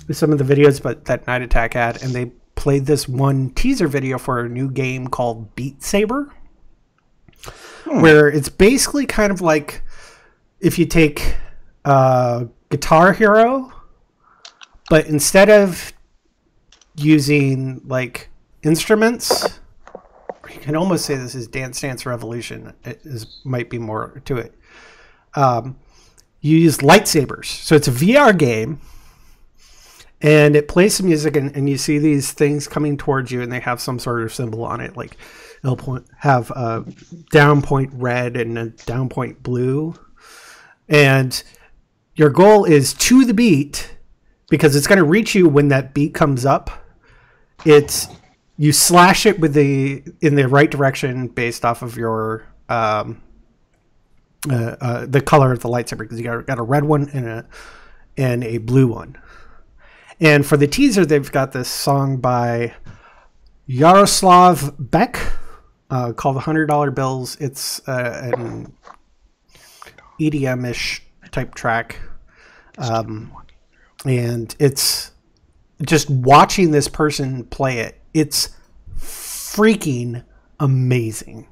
the videos that Night Attack had, and they played this one teaser video for a new game called Beat Saber, where it's basically kind of like if you take Guitar Hero, but instead of using like instruments, you can almost say this is Dance Dance Revolution. Might be more to it. You use lightsabers, so it's a VR game. And it plays some music, and you see these things coming towards you, and they have some sort of symbol on it. Like it'll have a down point red and a down point blue. And your goal is to the beat, because it's going to reach you when that beat comes up. You slash it in the right direction based off of your the color of the lightsaber, because you got a red one and a blue one. And for the teaser, they've got this song by Yaroslav Beck called $100 Bills. It's an EDM-ish type track. and it's just watching this person play it. It's freaking amazing.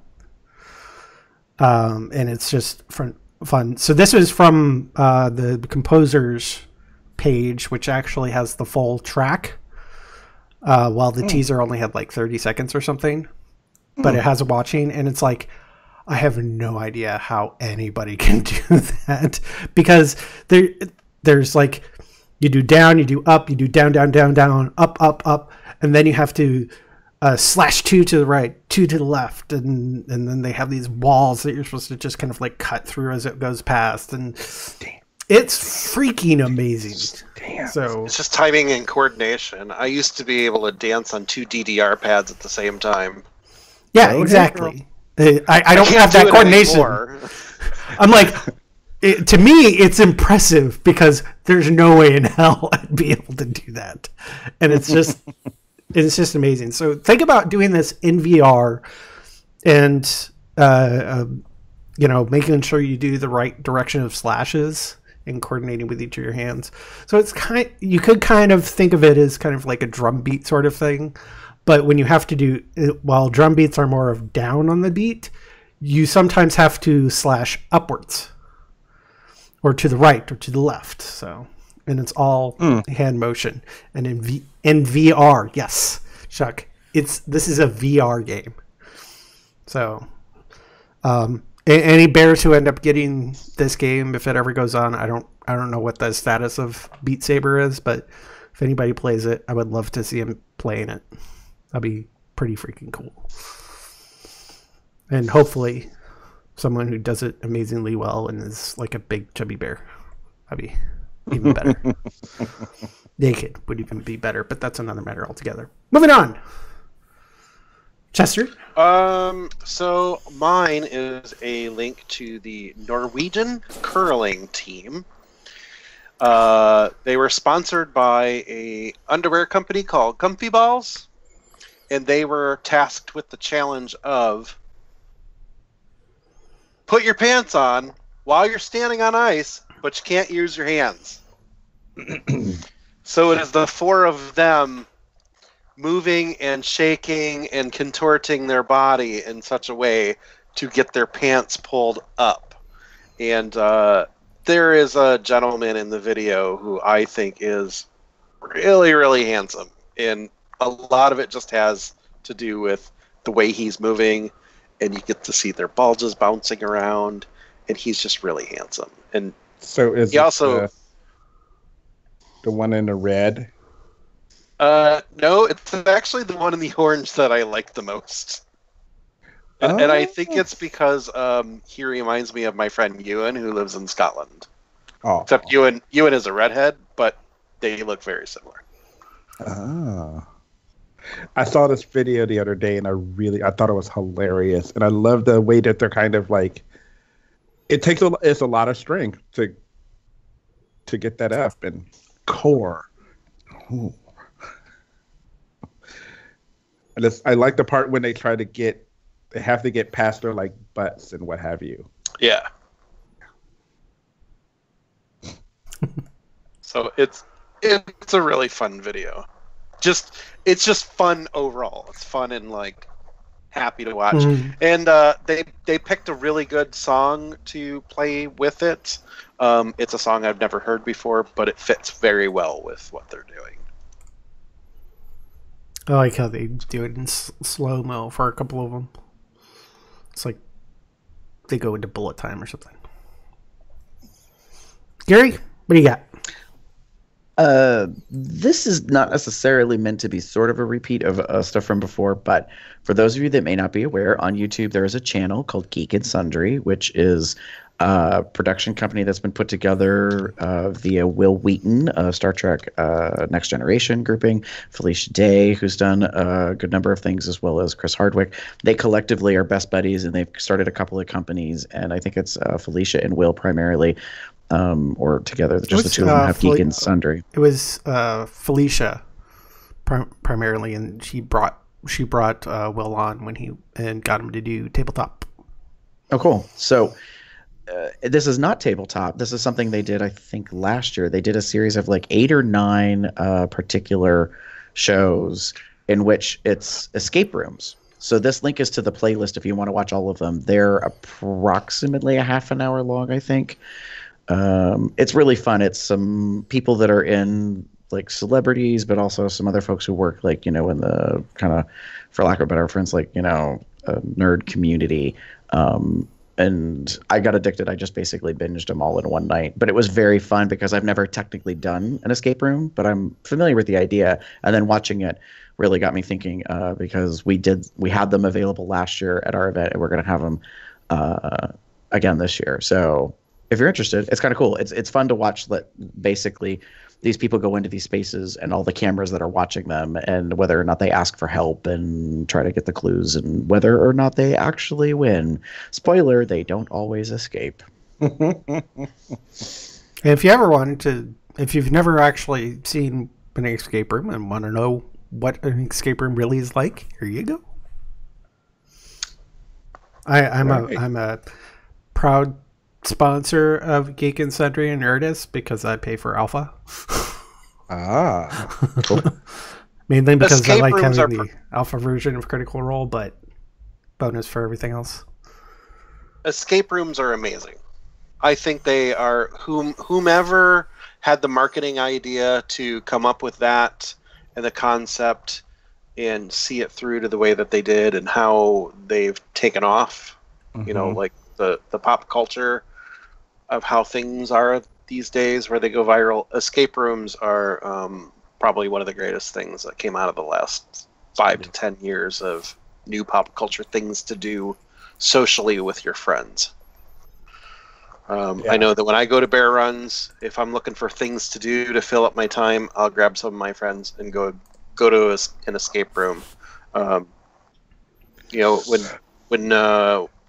And it's just fun. So this was from the composer's page, which actually has the full track, while the teaser only had like 30 seconds or something. But it has a watching, and it's like, I have no idea how anybody can do that, because there's like, you do down, you do up, you do down, down, down, down, up, up, up, and then you have to /2 to the right, 2 to the left, and then they have these walls that you're supposed to just kind of like cut through as it goes past, and it's freaking amazing. Damn. So It's just timing and coordination. I used to be able to dance on 2 DDR pads at the same time. yeah, exactly. I don't can't have that do it coordination. anymore. I'm like, to me, it's impressive because there's no way in hell I'd be able to do that, and it's just amazing. So think about doing this in VR, and making sure you do the right direction of slashes and coordinating with each of your hands. So it's you could kind of think of it as kind of like a drum beat sort of thing. But when you have to do, while drum beats are more of down on the beat, you sometimes have to slash upwards or to the right or to the left. So, and it's all hand motion. And in VR, yes, Chuck, this is a VR game. So, any bears who end up getting this game, if it ever goes on, I don't know what the status of Beat Saber is, but if anybody plays it, I would love to see him playing it. That'd be pretty freaking cool. And hopefully someone who does it amazingly well and is like a big chubby bear. That'd be even better. Naked would even be better, but that's another matter altogether. Moving on. Chester? So mine is a link to the Norwegian curling team. They were sponsored by a underwear company called Comfy Balls. And they were tasked with the challenge of put your pants on while you're standing on ice, but you can't use your hands. So it is the 4 of them moving and shaking and contorting their body in such a way to get their pants pulled up. And there is a gentleman in the video who I think is really, really handsome. And a lot of it just has to do with the way he's moving, and you get to see their bulges bouncing around, and he's just really handsome. And so is he also the one in the red? No, it's actually the one in the orange that I like the most. And I think it's because he reminds me of my friend Ewan, who lives in Scotland. Oh, except Ewan is a redhead, but they look very similar. Oh. I saw this video the other day, and I thought it was hilarious, and I love the way that they're kind of like. It's a lot of strength to get that up and core. Ooh. I like the part when they have to get past their like butts and what have you. Yeah. So it's a really fun video. It's just fun overall. It's fun and like happy to watch. And they picked a really good song to play with it. It's a song I've never heard before, but it fits very well with what they're doing. I like how they do it in slow-mo for a couple of them. It's like they go into bullet time or something. Gary, what do you got? This is not necessarily meant to be sort of a repeat of stuff from before, but for those of you that may not be aware, on YouTube there is a channel called Geek and Sundry, which is a production company that's been put together via Will Wheaton, Star Trek Next Generation grouping, Felicia Day, who's done a good number of things, as well as Chris Hardwick. They collectively are best buddies, and they've started a couple of companies, and I think it's Felicia and Will primarily. Or together, just the two of them have Geek and Sundry. It was Felicia primarily, and she brought Will on when and got him to do tabletop. Oh, cool. So this is not tabletop. This is something they did, I think, last year. They did a series of like 8 or 9 particular shows in which it's escape rooms. So this link is to the playlist if you want to watch all of them. They're approximately a half an hour long, I think. It's really fun. It's some people that are in like celebrities, but also some other folks who work like, in the kind of, for lack of a better reference, like, nerd community. And I got addicted. I just basically binged them all in one night. But it was very fun because I've never technically done an escape room, but I'm familiar with the idea. And then watching it really got me thinking because we had them available last year at our event, and we're going to have them again this year. So if you're interested, it's kind of cool. It's fun to watch basically these people go into these spaces and all the cameras that are watching them, and whether or not they ask for help and try to get the clues, and whether or not they actually win. Spoiler, they don't always escape. If you ever wanted to, if you've never actually seen an escape room and want to know what an escape room really is like, here you go. I'm a proud sponsor of Geek and Sundry and Nerdist because I pay for Alpha. Cool. Mainly because Escape I like rooms having the Alpha version of Critical Role, but bonus for everything else. Escape rooms are amazing. I think they are whomever had the marketing idea to come up with that and the concept and see it through to the way that they did and how they've taken off. Mm-hmm. Like the pop culture of how things are these days where they go viral. Escape rooms are probably one of the greatest things that came out of the last 5 to 10 years of new pop culture things to do socially with your friends. I know that when I go to bear runs, if I'm looking for things to do to fill up my time, I'll grab some of my friends and go to an escape room. When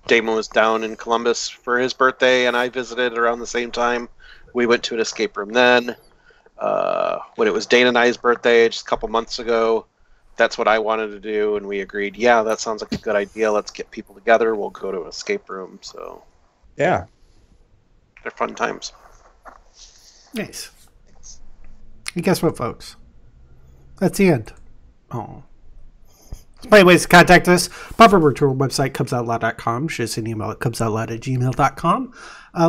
Damon was down in Columbus for his birthday and I visited around the same time, we went to an escape room then. When it was Dana and I's birthday just a couple months ago, that's what I wanted to do, and we agreed, yeah, that sounds like a good idea. Let's get people together. We'll go to an escape room. So, yeah. They're fun times. Nice. And guess what, folks? That's the end. Oh. There's plenty of ways to contact us. Pop over to our website, cubsoutloud.com. Shoot us an email at cubsoutloud@gmail.com.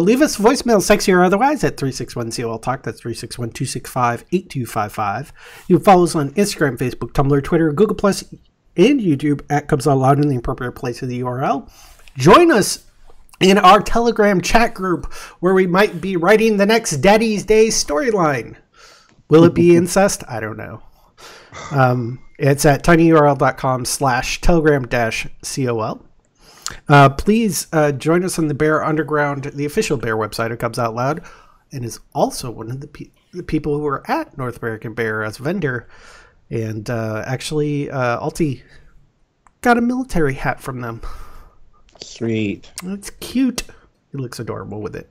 Leave us voicemail, sexy or otherwise, at 361-COL-TALK. That's 361-265-8255. You can follow us on Instagram, Facebook, Tumblr, Twitter, Google+, and YouTube at Cubs Out Loud in the appropriate place of the URL. Join us in our Telegram chat group where we might be writing the next Daddy's Day storyline. Will it be incest? I don't know. It's at tinyurl.com/telegram-col. Please join us on the Bear Underground, the official Bear website of Cubs Out Loud, and is also one of the people who are at North American Bear as a vendor. And actually, Alti got a military hat from them. Sweet. It's cute. He looks adorable with it.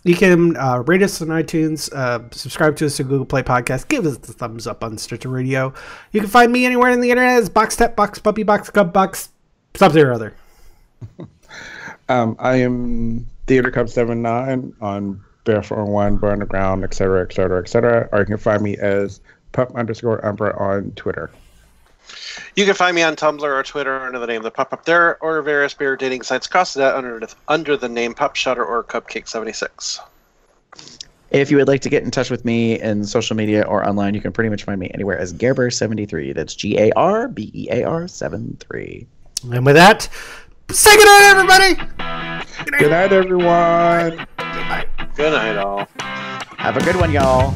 You can rate us on iTunes, subscribe to us to Google Play Podcast, give us the thumbs up on Stitcher Radio. You can find me anywhere on the internet as BoxTep, Box Puppy, Box Cub, Box something or other. I am Theater Cub 79 on Bear 401, Bear Underground, etc., etc., etc. Or you can find me as pup_Umbra on Twitter. You can find me on Tumblr or Twitter under the name of the Pup Up There, or various beer dating sites across that under the name Pup Shutter or Cupcake76. If you would like to get in touch with me in social media or online, you can pretty much find me anywhere as Gerber73. That's GARBER73. And with that, say good night, everybody! Good night, everyone! Good night, all. Have a good one, y'all.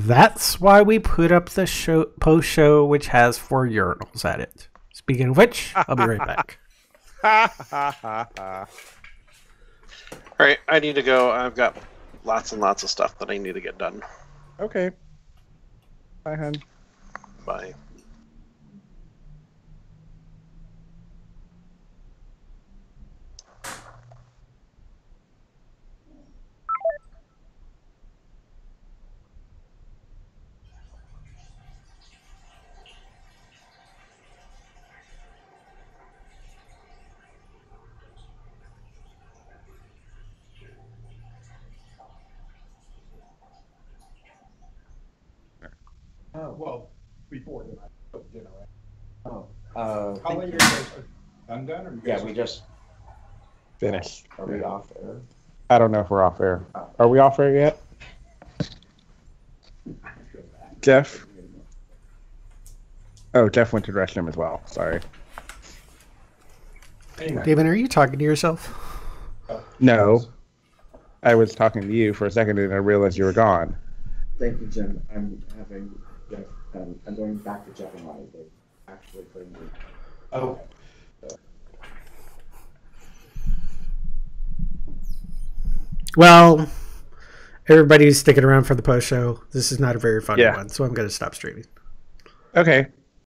That's why we put up the post show, which has 4 urinals at it. Speaking of which, I'll be right back. All right, I need to go. I've got lots and lots of stuff that I need to get done. Okay. Bye, hon. Bye. Well, before dinner. Oh, How late are you guys? I'm done, or you guys? yeah, we just Finished. are we off air? I don't know if we're off air. Are we off air yet? Jeff? Oh, Jeff went to the restroom as well. Sorry. Damon, are you talking to yourself? No. I was talking to you for a second and I realized you were gone. Thank you, Jim. I'm having Jeff. I'm going back to Jeff and I. They actually putting me. Oh. Well, everybody's sticking around for the post show. This is not a very fun Yeah. one, so I'm going to stop streaming. Okay.